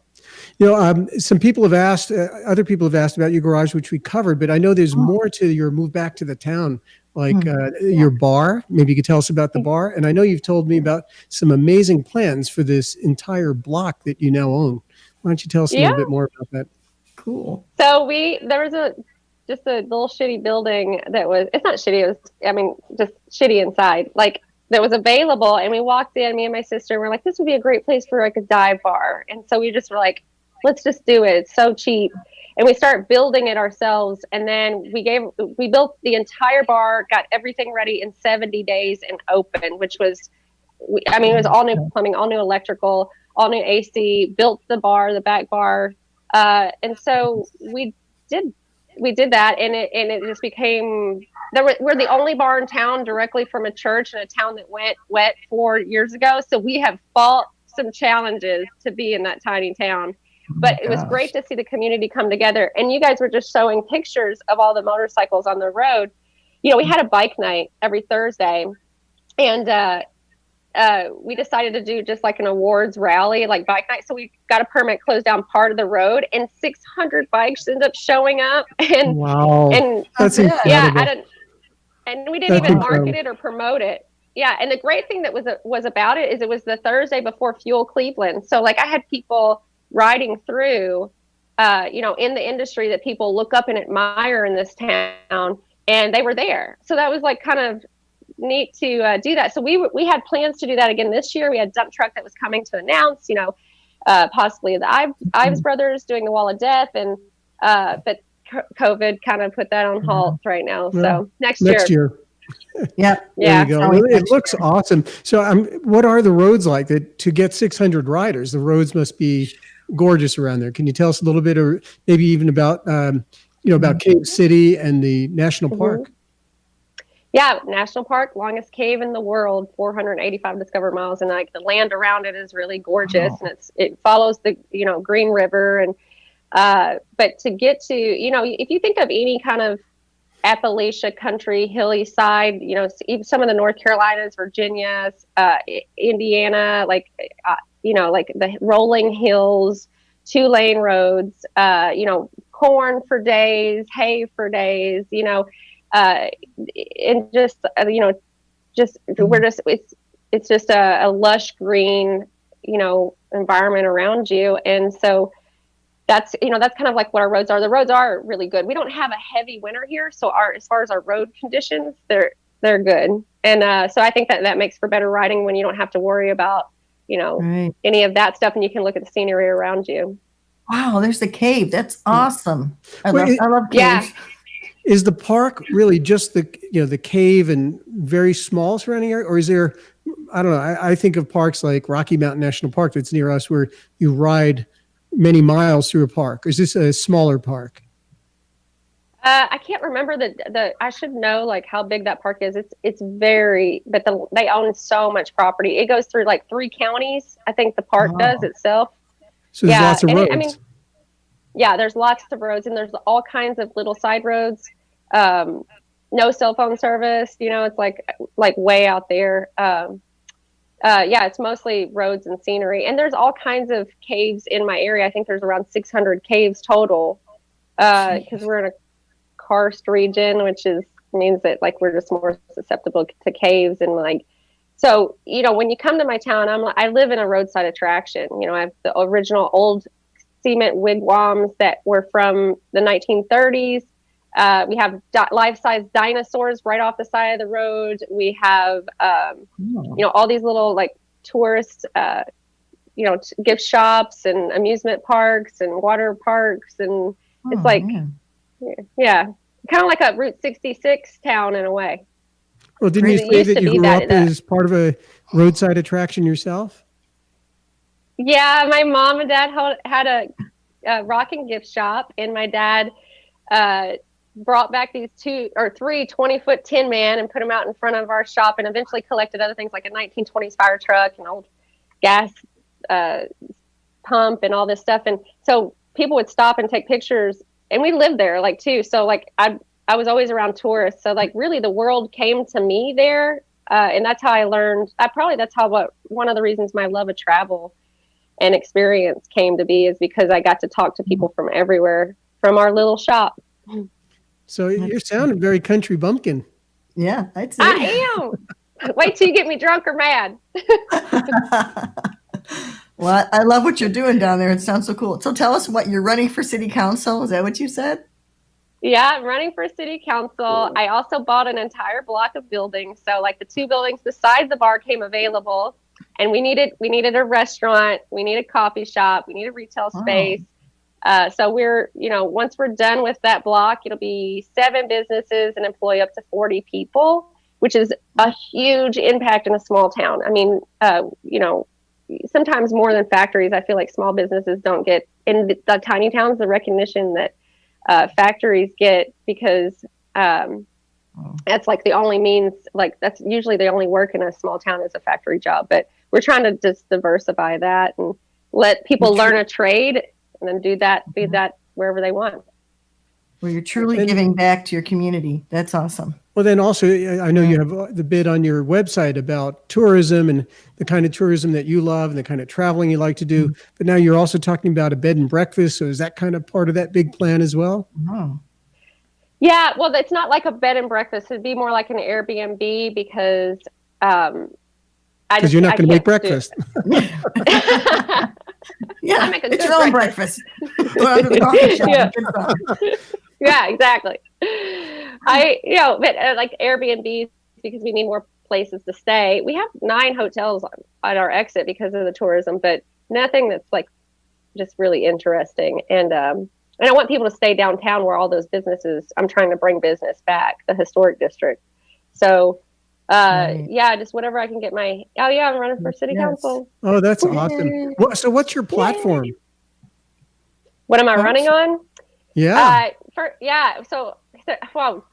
Some people have asked, other people have asked about your garage, which we covered, but I know there's more to your move back to the town, your bar. Maybe you could tell us about the bar. And I know you've told me about some amazing plans for this entire block that you now own. Why don't you tell us a little bit more about that? Cool. So there was just a little shitty building it's not shitty. It was, just shitty inside. that was available. And we walked in, me and my sister, and we're like, this would be a great place for like a dive bar. And so we just were like, let's just do it. It's so cheap. And we start building it ourselves. And then we built the entire bar, got everything ready in 70 days and opened, which was, it was all new plumbing, all new electrical, all new AC, built the bar, the back bar. And so we did that, and it just became, we're the only bar in town directly from a church in a town that went wet 4 years ago. So we have fought some challenges to be in that tiny town. But it was great to see the community come together. And you guys were just showing pictures of all the motorcycles on the road. We had a bike night every Thursday, and we decided to do just like an awards rally, like bike night. So we got a permit, closed down part of the road, and 600 bikes ended up showing up. And wow, and that's incredible. Yeah, and we didn't even market it or promote it. Yeah, and the great thing that was about it is it was the Thursday before Fuel Cleveland. So like I had people riding through, in the industry that people look up and admire in this town, and they were there. So that was like kind of neat to do that. So we had plans to do that again this year. We had a dump truck that was coming to announce, possibly the Ives brothers doing the Wall of Death, and but COVID kind of put that on halt right now. So next year. Yeah. There you go. Well, it looks awesome. So what are the roads like to get 600 riders? The roads must be gorgeous around there. Can you tell us a little bit, or maybe even about about Cave City and the national park? Yeah, national park, longest cave in the world, 485 discovered miles, and like the land around it is really gorgeous, and it follows the Green River, and but to get to if you think of any kind of Appalachia country, hilly side, even some of the North Carolinas, Virginias, Indiana, like the rolling hills, 2-lane roads, corn for days, hay for days, and just it's just a lush green environment around you. And so that's kind of like what our roads are. The roads are really good. We don't have a heavy winter here, so as far as our road conditions, they're good. And so I think that makes for better riding when you don't have to worry about any of that stuff, and you can look at the scenery around you. Wow, there's the cave. That's awesome. I love caves. Yeah. Is the park really just the cave and very small surrounding area, or is there? I don't know. I think of parks like Rocky Mountain National Park that's near us, where you ride many miles through a park. Is this a smaller park? I can't remember I should know like how big that park is. It's very, but they own so much property. It goes through like 3 counties. I think the park does itself. So there's lots of roads. There's lots of roads, and there's all kinds of little side roads. No cell phone service. It's like way out there. It's mostly roads and scenery, and there's all kinds of caves in my area. I think there's around 600 caves total, because we're in a karst region, which means that like we're just more susceptible to caves. And like, so when you come to my town, I live in a roadside attraction. I have the original old cement wigwams that were from the 1930s. We have life-size dinosaurs right off the side of the road. We have, all these little like tourist, gift shops and amusement parks and water parks. And it's like, kind of like a Route 66 town in a way. Well, didn't you say that you grew up as part of a roadside attraction yourself? Yeah, my mom and dad had a rocking gift shop, and my dad brought back these 2 or 3 20-foot Tin Man and put them out in front of our shop, and eventually collected other things like a 1920s fire truck, an old gas pump, and all this stuff. And so people would stop and take pictures, and we lived there like too. So like I was always around tourists. So like really the world came to me there. And that's how I learned. One of the reasons my love of travel and experience came to be is because I got to talk to people from everywhere from our little shop. So you're sounding very country bumpkin. Yeah, I'd say. I am. Wait till you get me drunk or mad. Well, I love what you're doing down there. It sounds so cool. So tell us what you're running for city council. Is that what you said? Yeah, I'm running for city council. I also bought an entire block of buildings. So like the 2 buildings beside the bar came available, and we needed a restaurant, we need a coffee shop, we need a retail space. So we're, once we're done with that block, it'll be 7 businesses and employ up to 40 people, which is a huge impact in a small town. I mean, sometimes more than factories, I feel like small businesses don't get in the tiny towns the recognition that factories get, because that's like the only means, like that's usually the only work in a small town is a factory job. But we're trying to just diversify that and let people learn a trade and then do that wherever they want. Well, you're truly giving back to your community. That's awesome. Well, then also, I know you have the bit on your website about tourism and the kind of tourism that you love and the kind of traveling you like to do. But now you're also talking about a bed and breakfast. So is that kind of part of that big plan as well? Oh. Yeah, well, it's not like a bed and breakfast. It'd be more like an Airbnb, because you're not going to make breakfast. Yeah, it's your own breakfast. Go to the coffee shop. Yeah, exactly. But like Airbnbs, because we need more places to stay. We have 9 hotels at our exit because of the tourism, but nothing that's like just really interesting. And I want people to stay downtown where all those businesses, I'm trying to bring business back, the historic district. So just whatever I can get I'm running for city council. Oh, that's awesome. So what's your platform? What am I running on? Yeah. Well,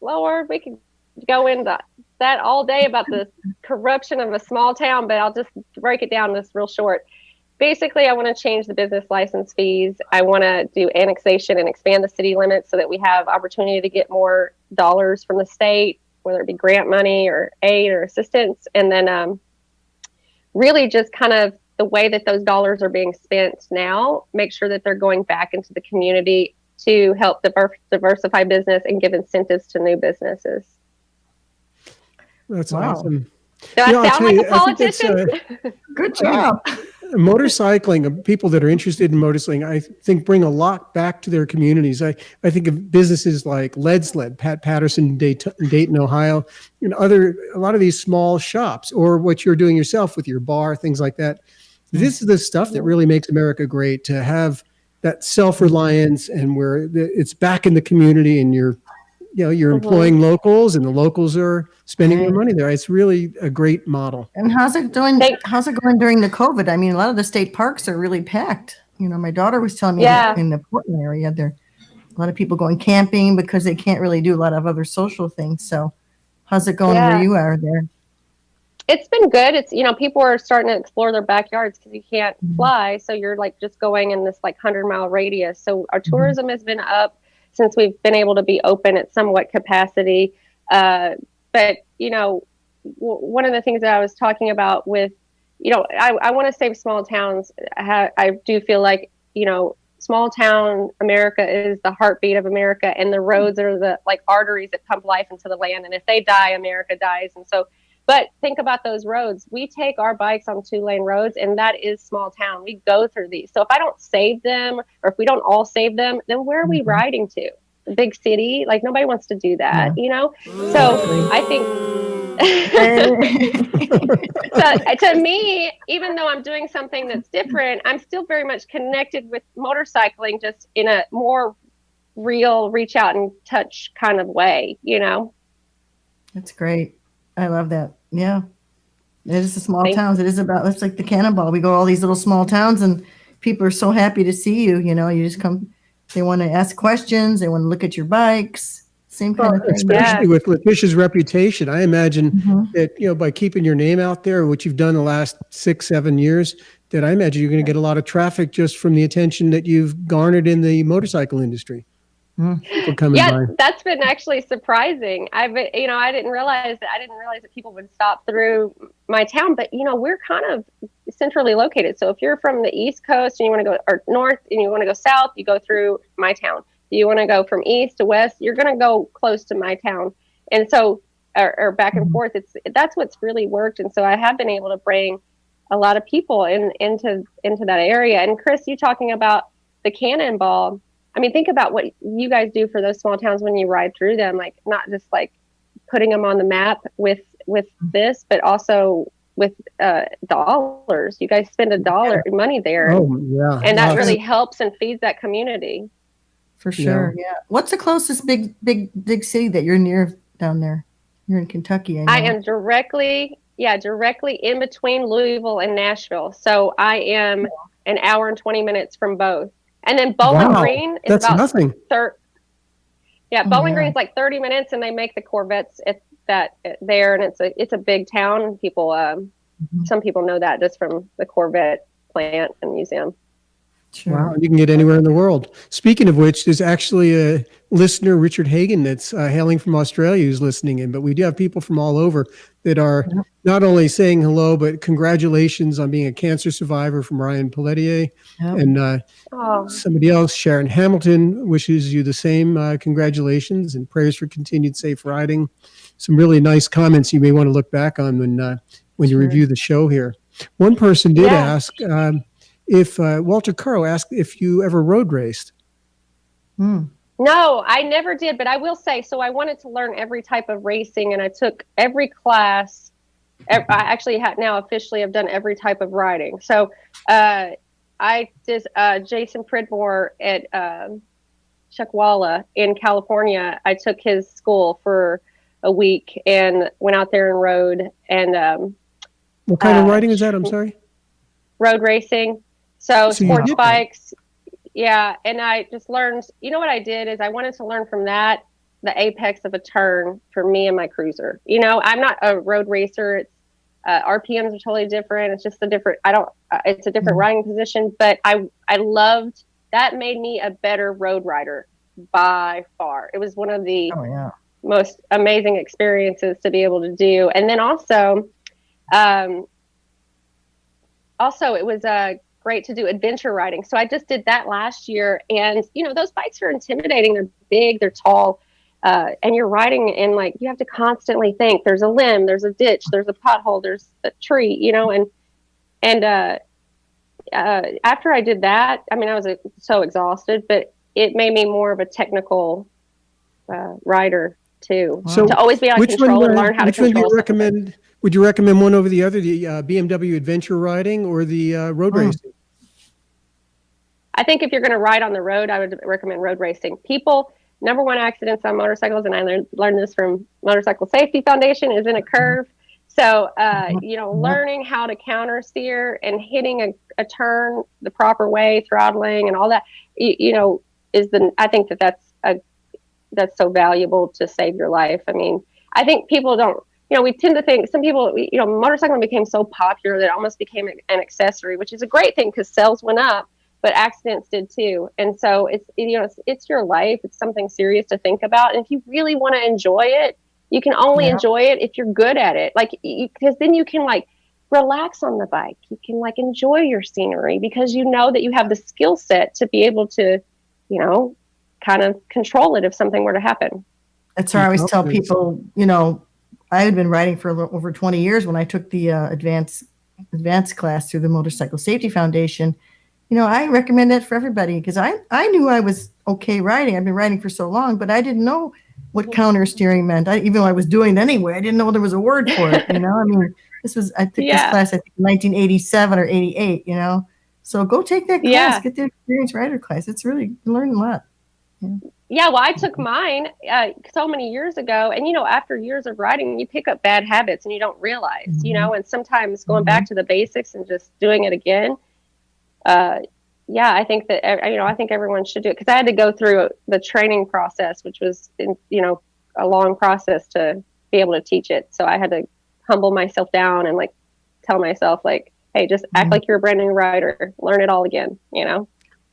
Lord, we could go into that all day about the corruption of a small town, but I'll just break it down this real short. Basically, I want to change the business license fees. I want to do annexation and expand the city limits so that we have opportunity to get more dollars from the state, whether it be grant money or aid or assistance. And then really just kind of the way that those dollars are being spent now, make sure that they're going back into the community to help diversify business and give incentives to new businesses. That's awesome. Do I sound like a politician? Good job. Motorcycling, people that are interested in motorcycling, I think bring a lot back to their communities. I think of businesses like Lead Sled, Pat Patterson, Dayton, Ohio, and a lot of these small shops, or what you're doing yourself with your bar, things like that. This is the stuff that really makes America great, to have that self-reliance and where it's back in the community, and you're employing locals, and the locals are spending their money there. It's really a great model. And how's it going? How's it going during the COVID? I mean, a lot of the state parks are really packed. My daughter was telling me in the Portland area, there are a lot of people going camping because they can't really do a lot of other social things. So how's it going where you are there? It's been good. It's, people are starting to explore their backyards because you can't fly. So you're like just going in this like 100-mile radius. So our tourism has been up since we've been able to be open at somewhat capacity. But, one of the things that I was talking about with, I want to save small towns. I do feel like, small town America is the heartbeat of America, and the roads are the like arteries that pump life into the land. And if they die, America dies. And so, but think about those roads. We take our bikes on 2-lane roads, and that is small town. We go through these. So if I don't save them, or if we don't all save them, then where are we riding to? The big city? Like, nobody wants to do that, So I think, so to me, even though I'm doing something that's different, I'm still very much connected with motorcycling, just in a more real reach out and touch kind of way, That's great. I love that. Yeah. It is the small towns. It's like the Cannonball. We go to all these little small towns, and people are so happy to see you. You just come, they want to ask questions. They want to look at your bikes. Same kind of thing. Especially with Leticia's reputation. I imagine that, by keeping your name out there, which you've done the last 6-7 years, that I imagine you're going to get a lot of traffic just from the attention that you've garnered in the motorcycle industry. People coming by. That's been actually surprising. I didn't realize that people would stop through my town, but we're kind of centrally located. So if you're from the East Coast and you want to go or north and you want to go south, you go through my town. If you want to go from east to west, you're going to go close to my town. And so, or back and forth, that's what's really worked. And so I have been able to bring a lot of people into that area. And Chris, you talking about the Cannonball. I mean, think about what you guys do for those small towns when you ride through them, like not just like putting them on the map with this, but also with dollars. You guys spend money there. Oh, yeah. And that really helps and feeds that community. For sure. Yeah. What's the closest big city that you're near down there? You're in Kentucky. I am directly in between Louisville and Nashville. So I am an hour and 20 minutes from both. And then Bowling Green is about nothing. Bowling Green is like 30 minutes, and they make the Corvettes there, and it's a big town. And people, some people know that just from the Corvette plant and museum. Sure. Wow, you can get anywhere in the world. Speaking of which, there's actually a listener, Richard Hagan, that's hailing from Australia who's listening in. But we do have people from all over that are not only saying hello, but congratulations on being a cancer survivor from Ryan Pelletier. And somebody else, Sharon Hamilton, wishes you the same congratulations and prayers for continued safe riding. Some really nice comments you may want to look back on when you review the show here. One person did ask... if Walter Caro asked if you ever road raced. No, I never did, but I will say, so I wanted to learn every type of racing, and I took every class. I actually now officially have done every type of riding. So I did Jason Pridmore at Chuckwalla in California. I took his school for a week and went out there and rode. And what kind of riding is that? I'm sorry. Road racing. So sports bikes. Yeah. And I just learned, what I did is I wanted to learn from that, the apex of a turn for me and my cruiser. I'm not a road racer. It's RPMs are totally different. It's just it's a different riding position, but I loved, that made me a better road rider by far. It was one of the most amazing experiences to be able to do. And then also it was great to do adventure riding. So I just did that last year, and those bikes are intimidating. They're big, they're tall, and you're riding in, like, you have to constantly think there's a limb, there's a ditch, there's a pothole, there's a tree, and after I did that, I mean, I was so exhausted, but it made me more of a technical rider too. So to always be on control and learn how to control. Would you recommend one over the other, the BMW adventure riding or the road racing? I think if you're going to ride on the road, I would recommend road racing. Number one accidents on motorcycles, and I learned this from Motorcycle Safety Foundation, is in a curve. So, learning how to counter steer and hitting a turn the proper way, throttling and all that, I think that's so valuable to save your life. I mean, I think people don't, we tend to think, some people, motorcycling became so popular that it almost became an accessory, which is a great thing because sales went up, but accidents did too. And so it's your life. It's something serious to think about. And if you really want to enjoy it, you can only enjoy it if you're good at it. Like, because then you can relax on the bike. You can enjoy your scenery because you know that you have the skill set to be able to, kind of control it if something were to happen. That's why I always tell people, I had been riding for over 20 years when I took the advanced class through the Motorcycle Safety Foundation. I recommend that for everybody because I knew I was okay riding. I've been riding for so long, but I didn't know what counter steering meant. Even though I was doing it anyway, I didn't know there was a word for it. I mean, I took this class, I think, in 1987 or 88. So go take that class, get the experienced rider class. It's really, you learn a lot. Yeah, well, I took mine so many years ago, and after years of riding, you pick up bad habits and you don't realize, and sometimes going back to the basics and just doing it again. I think that I think everyone should do it because I had to go through the training process, which was a long process to be able to teach it. So I had to humble myself down and tell myself hey, just act like you're a brand new rider, learn it all again.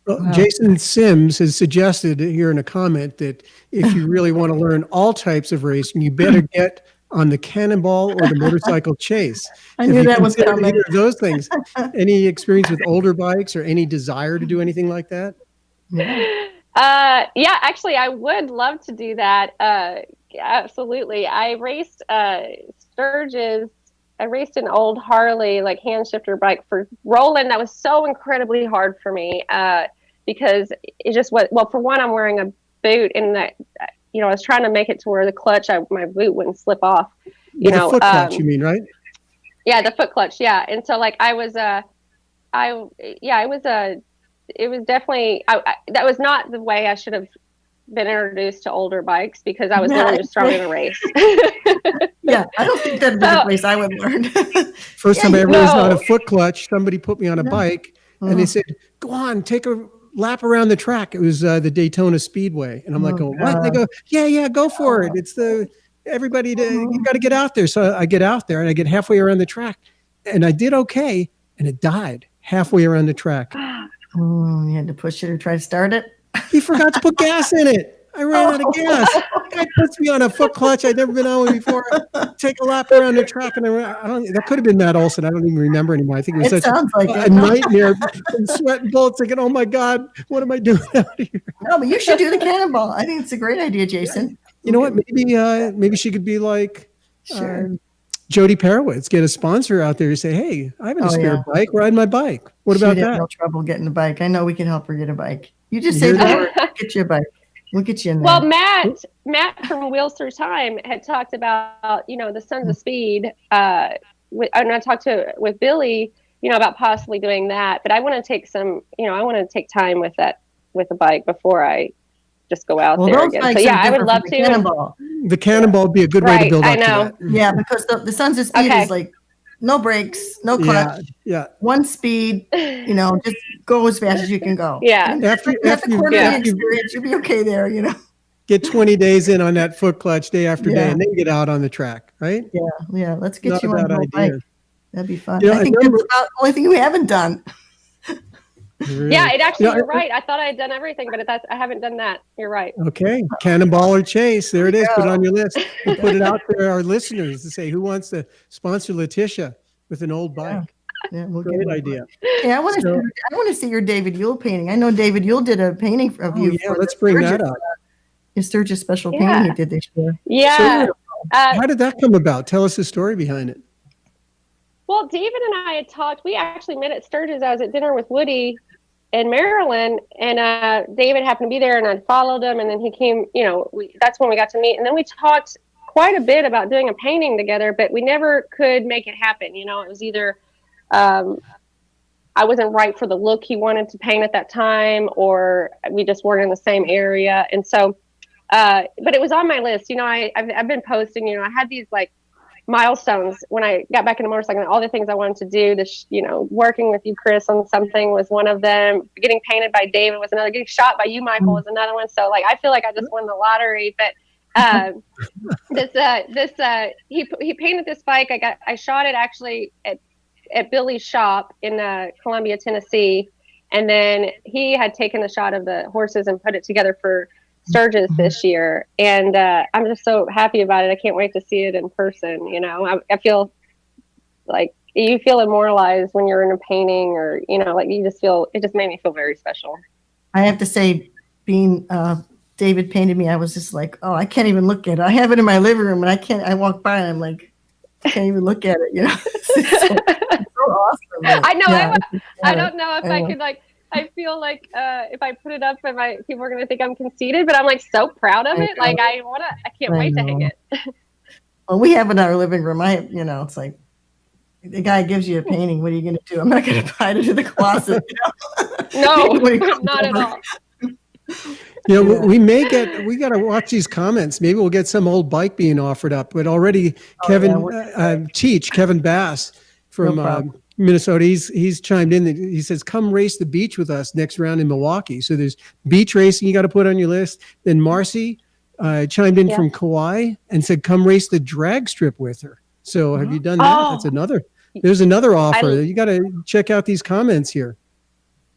Well, Jason Sims has suggested here in a comment that if you really want to learn all types of racing, you better get on the Cannonball or the Motorcycle Chase. I knew that was coming. Either of those things. Any experience with older bikes or any desire to do anything like that? Actually, I would love to do that. Absolutely. I raced Sturgis. I raced an old Harley, hand shifter bike for Roland. That was so incredibly hard for me. because it just well, for one, I'm wearing a boot, and that, I was trying to make it to where the clutch, my boot wouldn't slip off. The foot clutch, you mean, right? Yeah, the foot clutch. Yeah, and so like it was definitely that was not the way I should have been introduced to older bikes, because I was literally just thrown in a race. Yeah, I don't think that'd be the place I would learn. First time I ever was on a foot clutch, somebody put me on a bike and they said, "Go on, take a lap around the track." It was the Daytona Speedway. And I'm like, "Oh, what?" They go, yeah, go for it. It's you got to get out there. So I get out there and I get halfway around the track, and I did okay. And it died halfway around the track. You had to push it or try to start it? He forgot to put gas in it. I ran out of gas. The guy puts me on a foot clutch I'd never been on before. Take a lap around the track, and that could have been Matt Olson. I don't even remember anymore. I think it was a nightmare. And sweat and bullets. Thinking, "Oh my God, what am I doing out here?" No, but you should do the cannonball. I think it's a great idea, Jason. You know what? Maybe she could be like Jody Perowitz. Get a sponsor out there to say, "Hey, I have a spare bike. Ride my bike." What about that? No trouble getting a bike. I know we can help her get a bike. You just say the word, get your bike. We'll get you in there. Well, Matt from Wheels Through Time had talked about, the Sons of Speed. And I talked with Billy, about possibly doing that. But I want to take time with a bike before I just go out there again. So yeah, I would love to. The cannonball would be a good way to build up to that. Yeah, because the Sons of Speed is like no brakes, no clutch, one speed, just go as fast as you can go. Yeah. After experience, you'll be okay there, Get 20 days in on that foot clutch day after day, and then get out on the track, right? Yeah. Let's get you on the bike. That'd be fun. I think that's about the only thing we haven't done. Really? Yeah, it actually, you're right. I thought I had done everything, but I haven't done that. You're right. Okay. Cannonball or Chase. There it is. Put it on your list. And put it out to our listeners to say, who wants to sponsor Leticia with an old bike? Yeah, great idea. Yeah, I want to see your David Yule painting. I know David Yule did a painting of you. Yeah, let's bring that up. Your Sturgis special painting he did this year. Yeah. So, how did that come about? Tell us the story behind it. Well, David and I had talked. We actually met at Sturgis. I was at dinner with Woody in Maryland, and David happened to be there, and I followed him, and then he came, that's when we got to meet. And then we talked quite a bit about doing a painting together, but we never could make it happen. It was either I wasn't right for the look he wanted to paint at that time, or we just weren't in the same area. And so, but it was on my list. I've been posting, I had these like milestones when I got back into motorcycling, all the things I wanted to do. Working with you, Chris, on something was one of them. Getting painted by David was another. Getting shot by you, Michael, was another one. So like, I feel like I just won the lottery. But he painted this bike. I shot it actually at Billy's shop in Columbia, Tennessee, and then he had taken a shot of the horses and put it together for Sturgis this year, and I'm just so happy about it. I can't wait to see it in person. I feel like you feel immortalized when you're in a painting, or like you just feel. It just made me feel very special. I have to say, being David painted me, I was just like, oh, I can't even look at it. I have it in my living room, and I walk by and I'm like, I can't even look at it. It's so awesome. I know. I don't know if I could like. I feel like if I put it up, people are going to think I'm conceited, but I'm like so proud of it. Like I can't wait to hang it. Well, we have it in our living room. It's like the guy gives you a painting. What are you going to do? I'm not going to hide it in the closet. No, not at all. We got to watch these comments. Maybe we'll get some old bike being offered up, but already Kevin Bass from Minnesota, he's chimed in. He says, come race the beach with us next round in Milwaukee. So there's beach racing you got to put on your list. Then Marcy chimed in from Kauai and said, come race the drag strip with her. So have you done that? There's another offer. You got to check out these comments here.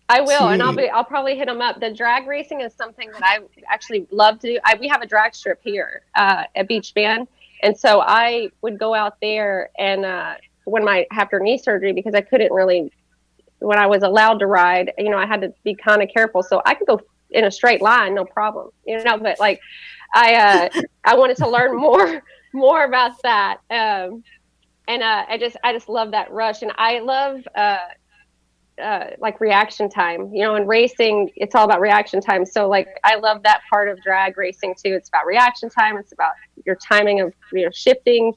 I will, and I'll probably hit them up. The drag racing is something that I actually love to do. We have a drag strip here at Beach Bend, and so I would go out there and after knee surgery, because I couldn't really, when I was allowed to ride, I had to be kind of careful. So I could go in a straight line, no problem, but like I wanted to learn more about that. And I just love that rush. And I love like reaction time, you know, in racing, it's all about reaction time. So like, I love that part of drag racing too. It's about reaction time. It's about your timing of, you know, shifting.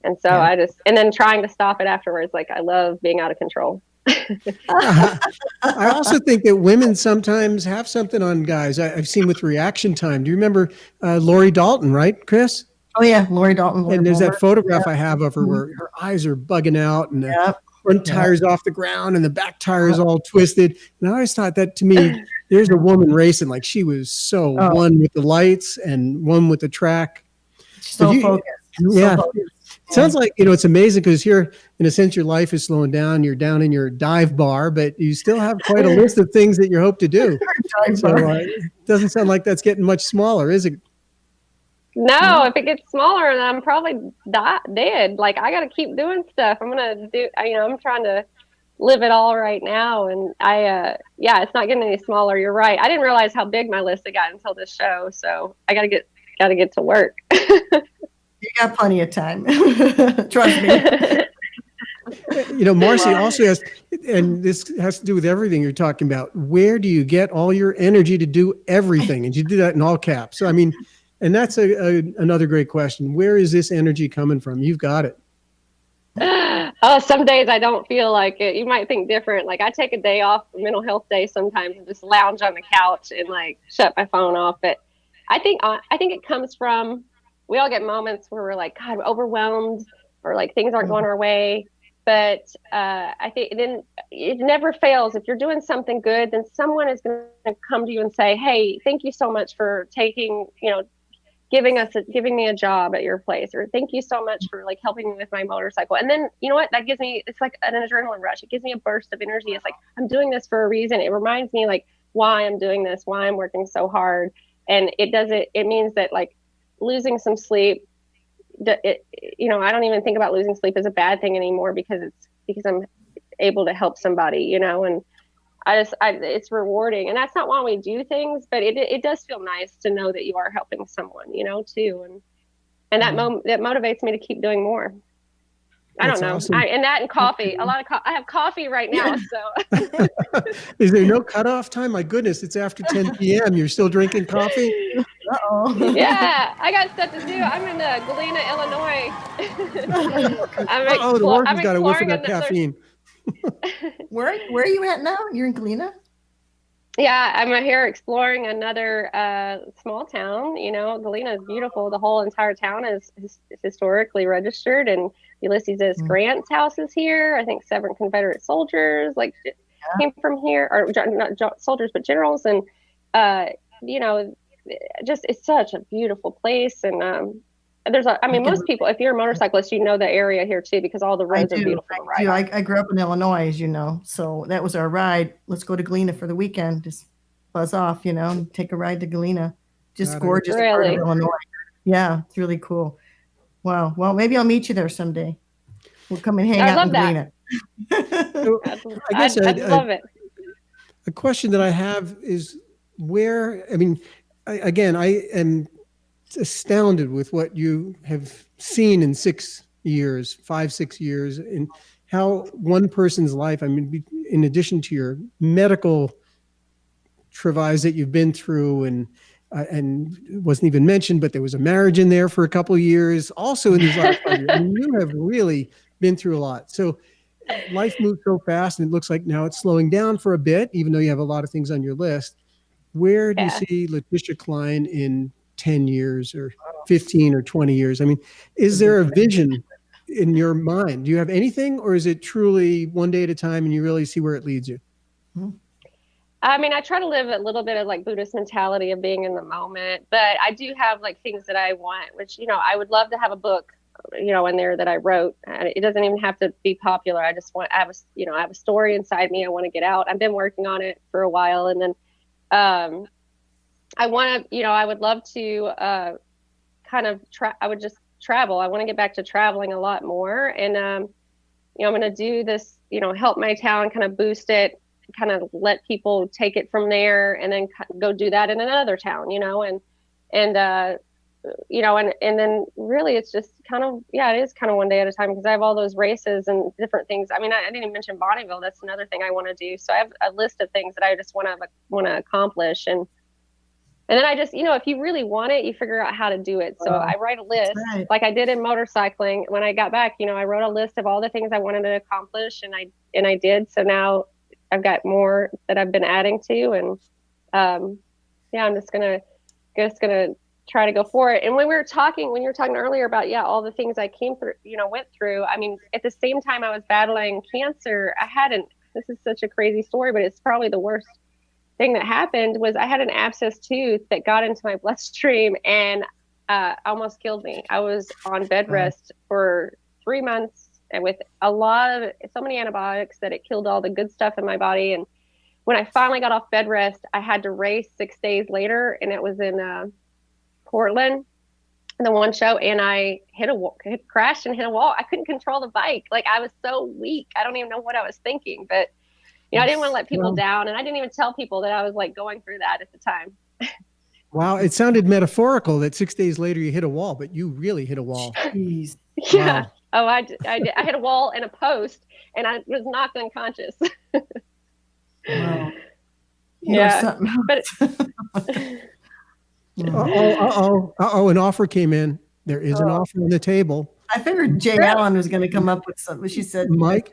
And so and then trying to stop it afterwards. Like, I love being out of control. I also think that women sometimes have something on guys. I've seen with reaction time. Do you remember Lori Dalton, right, Chris? Oh yeah, Lori Dalton. And there's that photograph I have of her where her eyes are bugging out and the front tire's off the ground and the back tire is all twisted. And I always thought that, to me, there's a woman racing, like she was so one with the lights and one with the track. So focused. Yeah. So focused. It sounds like, you know, it's amazing because here, in a sense, your life is slowing down. You're down in your dive bar, but you still have quite a list of things that you hope to do. So it doesn't sound like that's getting much smaller, is it? No, if it gets smaller, then I'm probably dead. Like, I got to keep doing stuff. I'm going to do, you know, I'm trying to live it all right now. And it's not getting any smaller. You're right. I didn't realize how big my list had got until this show. So I got to get to work. You got plenty of time. Trust me. You know, Marcy also has, and this has to do with everything you're talking about. Where do you get all your energy to do everything? And you do that in all caps. So, I mean, and that's another great question. Where is this energy coming from? You've got it. Oh, some days I don't feel like it. You might think different. Like, I take a day off, a mental health day sometimes, and just lounge on the couch and like shut my phone off. But I think it comes from, we all get moments where we're like, God, we're overwhelmed, or like things aren't going our way. But I think then it never fails. If you're doing something good, then someone is going to come to you and say, hey, thank you so much for taking, you know, giving me a job at your place, or thank you so much for like helping me with my motorcycle. And then, you know what, that gives me, it's like an adrenaline rush. It gives me a burst of energy. It's like, I'm doing this for a reason. It reminds me like why I'm doing this, why I'm working so hard. And it means that like losing some sleep, you know, I don't even think about losing sleep as a bad thing anymore, because I'm able to help somebody, you know, and it's rewarding. And that's not why we do things, but it does feel nice to know that you are helping someone, you know, too. And that motivates me to keep doing more. I don't know. Awesome. And coffee, I have coffee right now. So is there no cutoff time? My goodness, it's after 10 PM. You're still drinking coffee? Uh-oh. Yeah, I got stuff to do. I'm in Galena, Illinois. The workers got to whiff of that caffeine. Where are you at now? You're in Galena? Yeah, I'm here exploring another small town. You know, Galena is beautiful. The whole entire town is historically registered, and Ulysses S. Grant's house is here. I think 7 Confederate soldiers came from here, or not soldiers, but generals. And, you know, just, it's such a beautiful place. And most people, if you're a motorcyclist, you know the area here too, because all the roads are beautiful to ride on. I grew up in Illinois, as you know, so that was our ride. Let's go to Galena for the weekend. Just buzz off, you know, and take a ride to Galena. Just gorgeous part of Illinois. Yeah, it's really cool. Wow. Well, maybe I'll meet you there someday. We'll come and hang out in Galena. So, I guess I'd love it. A question that I have is where, I mean, I am astounded with what you have seen in 6 years, 5-6 years, and how one person's life, I mean, in addition to your medical travails that you've been through, and it wasn't even mentioned, but there was a marriage in there for a couple of years. Also in these last 5 years, I mean, you have really been through a lot. So life moves so fast, and it looks like now it's slowing down for a bit, even though you have a lot of things on your list. Where do you see Leticia Cline in 10 years or 15 or 20 years? I mean, is there a vision in your mind? Do you have anything, or is it truly one day at a time and you really see where it leads you? I mean, I try to live a little bit of like Buddhist mentality of being in the moment, but I do have like things that I want, which, you know, I would love to have a book, you know, in there that I wrote. It doesn't even have to be popular. I just want, I have a story inside me I want to get out. I've been working on it for a while. And then I want to, you know, I would love to kind of I would just travel. I want to get back to traveling a lot more. And, you know, I'm going to do this, you know, help my town, kind of boost it, kind of let people take it from there, and then go do that in another town, you know, and and then really it's just kind of, it is kind of one day at a time, because I have all those races and different things. I mean, I didn't even mention Bonneville. That's another thing I want to do. So I have a list of things that I just want to accomplish. And then I just, if you really want it, you figure out how to do it. So I write a list like I did in motorcycling. When I got back, I wrote a list of all the things I wanted to accomplish, and I did. So now I've got more that I've been adding to, and I'm just gonna try to go for it. And when you were talking earlier about all the things I came through, went through. I mean, at the same time I was battling cancer, this is such a crazy story, but it's probably the worst thing that happened. Was I had an abscess tooth that got into my bloodstream and almost killed me. I was on bed rest for 3 months, and with so many antibiotics that it killed all the good stuff in my body. And when I finally got off bed rest, I had to race 6 days later, and it was in Portland, the one show, and I crashed and hit a wall. I couldn't control the bike. Like, I was so weak. I don't even know what I was thinking, but I didn't want to let people down, and I didn't even tell people that I was like going through that at the time. Wow, it sounded metaphorical that 6 days later you hit a wall, but you really hit a wall. Jeez. Yeah. Wow. Oh, I did. I hit a wall and a post, and I was knocked unconscious. Wow. Yeah, but An offer came in. There is an offer on the table. I figured Jay Allen was going to come up with something. She said, Mike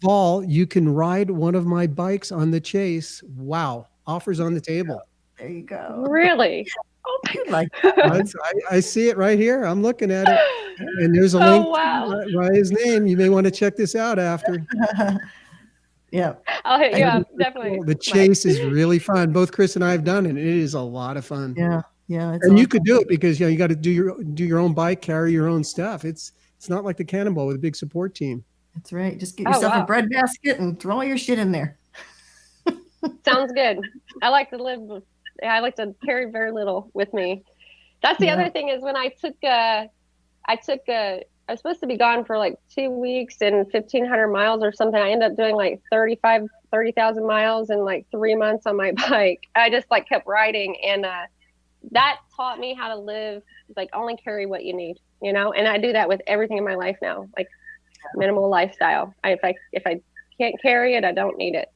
Ball, you can ride one of my bikes on the chase. Wow. Offers on the table. There you go. Really? You'd like I see it right here. I'm looking at it. And there's a link by his name. You may want to check this out after. Yeah. I'll hit you up, definitely. The chase is really fun. Both Chris and I have done it. It is a lot of fun. Yeah. Yeah. And awesome. You could do it because you got to do your own bike, carry your own stuff. It's not like the Cannonball with a big support team. That's right. Just get yourself a bread basket and throw all your shit in there. Sounds good. I like to carry very little with me. That's the other thing is when I was supposed to be gone for like 2 weeks and 1,500 miles or something. I ended up doing like 30,000 miles in like 3 months on my bike. I just like kept riding, and that taught me how to live, like only carry what you need, and I do that with everything in my life now, like minimal lifestyle. If I can't carry it, I don't need it.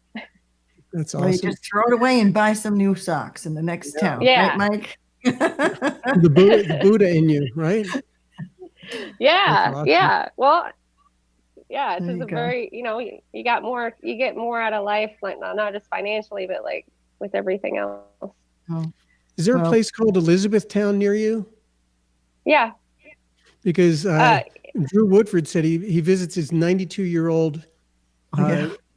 That's awesome. Well, you just throw it away and buy some new socks in the next town. Yeah. Right, Mike? the Buddha in you, right? Yeah. Awesome. Yeah. Well, yeah, it's There just you a very, you get more out of life, like not just financially, but like with everything else. Oh. Is there a place called Elizabethtown near you? Yeah. Because Drew Woodford said he visits his 92-year-old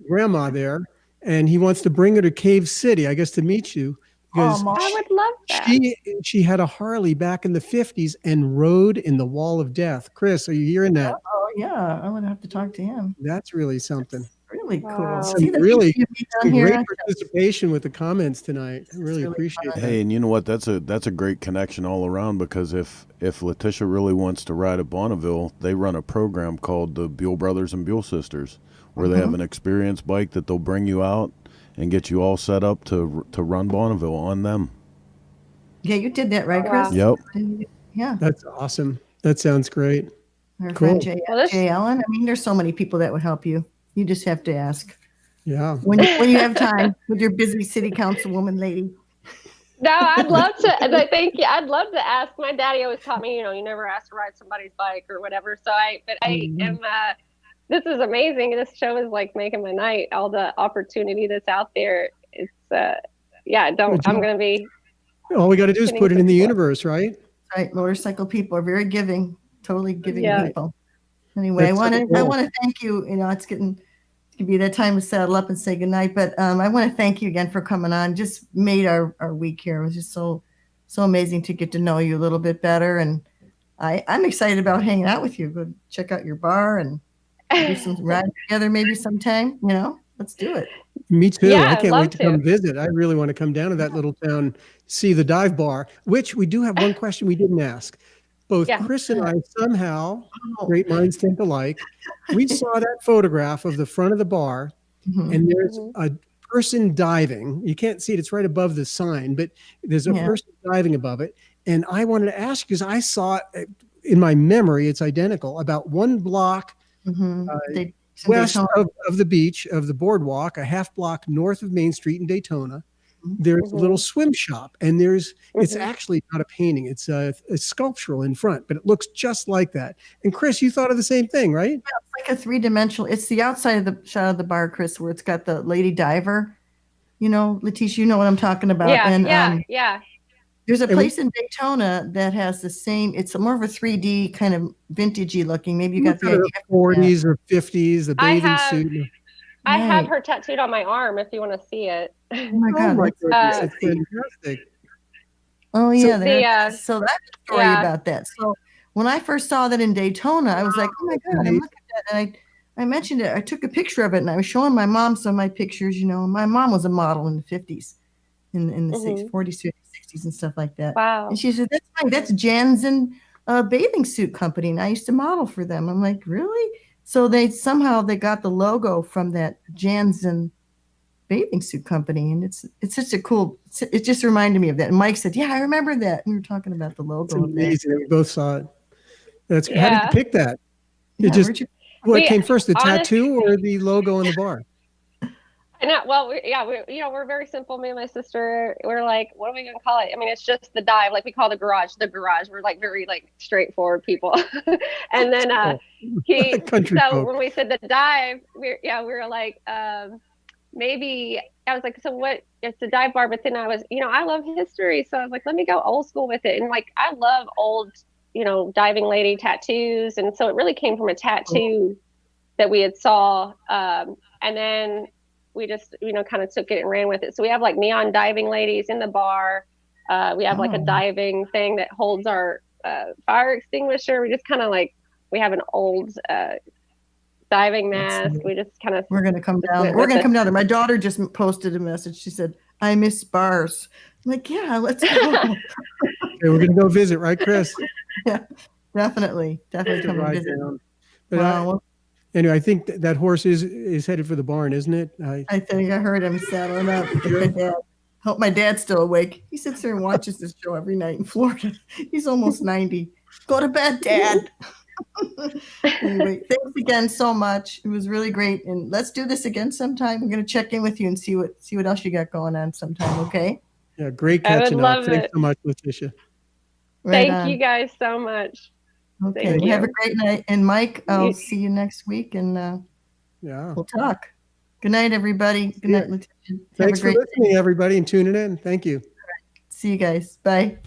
grandma there, and he wants to bring her to Cave City, I guess, to meet you. Because I would love that. She had a Harley back in the 50s and rode in the Wall of Death. Chris, are you hearing that? Oh, yeah. I'm going to have to talk to him. That's really something. That's really cool. Wow. Really great participation with the comments tonight. I really appreciate it. Hey, and you know what? That's a great connection all around, because if Leticia really wants to ride at Bonneville, they run a program called the Buell Brothers and Buell Sisters, where they have an experience bike that they'll bring you out and get you all set up to run Bonneville on them. Yeah, you did that, right, Chris? Yep. Yeah. That's awesome. That sounds great. Our Cool. friend Jay Allen. I mean, there's so many people that would help you. You just have to ask. Yeah. When you have time with your busy city councilwoman lady. No, I'd love to. Thank you. I'd love to ask. My daddy always taught me, you never ask to ride somebody's bike or whatever. So I am. This is amazing. This show is like making my night. All the opportunity that's out there. It's I'm going to be. All we got to do is put it in the universe, right? Right. Motorcycle people are very giving, totally giving people. Anyway, I want to thank you. It's going to be that time to saddle up and say goodnight. But I want to thank you again for coming on. Just made our week here. It was just so amazing to get to know you a little bit better. And I'm excited about hanging out with you. Go check out your bar and do some ride together maybe sometime. Let's do it. Me too. Yeah, I can't wait to come visit. I really want to come down to that little town, see the dive bar, which we do have one question we didn't ask. Both Chris and I somehow, great minds think alike, we saw that photograph of the front of the bar, and there's a person diving. You can't see it. It's right above the sign, but there's a person diving above it. And I wanted to ask because I saw it in my memory, it's identical, about one block west of the beach, of the boardwalk, a half block north of Main Street in Daytona. There's a little swim shop, and it's actually not a painting. It's sculptural in front, but it looks just like that. And Chris, you thought of the same thing, right? Yeah, it's like a 3-dimensional. It's the outside of the shot of the bar, Chris, where it's got the lady diver. You know, Leticia, you know what I'm talking about. Yeah, and, yeah. There's a place in Daytona that has the same. It's more of a 3D kind of vintagey looking. Maybe you got the idea. 40s or 50s, the bathing suit. I have her tattooed on my arm if you want to see it. Oh my God, it's fantastic. Oh yeah, so that's a story about that. So when I first saw that in Daytona, I was like, oh my God, I'm looking at that. And I mentioned it. I took a picture of it and I was showing my mom some of my pictures. You know, my mom was a model in the 50s, in the 40s, 50s, 60s and stuff like that. Wow. And she said, that's fine. That's Jansen bathing suit company. And I used to model for them. I'm like, really? So they got the logo from that Jansen bathing suit company. And it's such a cool, it just reminded me of that. And Mike said, yeah, I remember that. We were talking about the logo. It's amazing. We both saw it. How did you pick that? What came first, the tattoo or the logo on the bar? Well, we're very simple. Me and my sister, we're like, what are we going to call it? I mean, it's just the dive. Like we call the garage. We're like very like straightforward people. And then when we said the dive, we were like, maybe I was like, so what? It's a dive bar. But then I was, I love history. So I was like, let me go old school with it. And like, I love old, diving lady tattoos. And so it really came from a tattoo that we had saw. And then we just, kind of took it and ran with it. So we have like neon diving ladies in the bar. We have like a diving thing that holds our fire extinguisher. We just kind of like, we have an old diving mask. We just kind of. We're going to come down. We're going to come down there. My daughter just posted a message. She said, I miss bars. I'm like, yeah, let's go. Okay, we're going to go visit, right, Chris? Yeah, definitely come and visit. But anyway, I think that horse is headed for the barn, isn't it? I think I heard him saddling up. My dad. Hope my dad's still awake. He sits there and watches this show every night in Florida. He's almost 90. Go to bed, Dad. Anyway, thanks again so much. It was really great, and let's do this again sometime. I'm going to check in with you and see what else you got going on sometime. Okay? Yeah, great catching up. Thanks so much, Leticia. Thank you guys so much. Okay, have a great night. And Mike, I'll see you next week, and we'll talk. Good night, everybody. Good night, Leticia. Thanks for listening, everybody, and tuning in. Thank you. See you guys. Bye.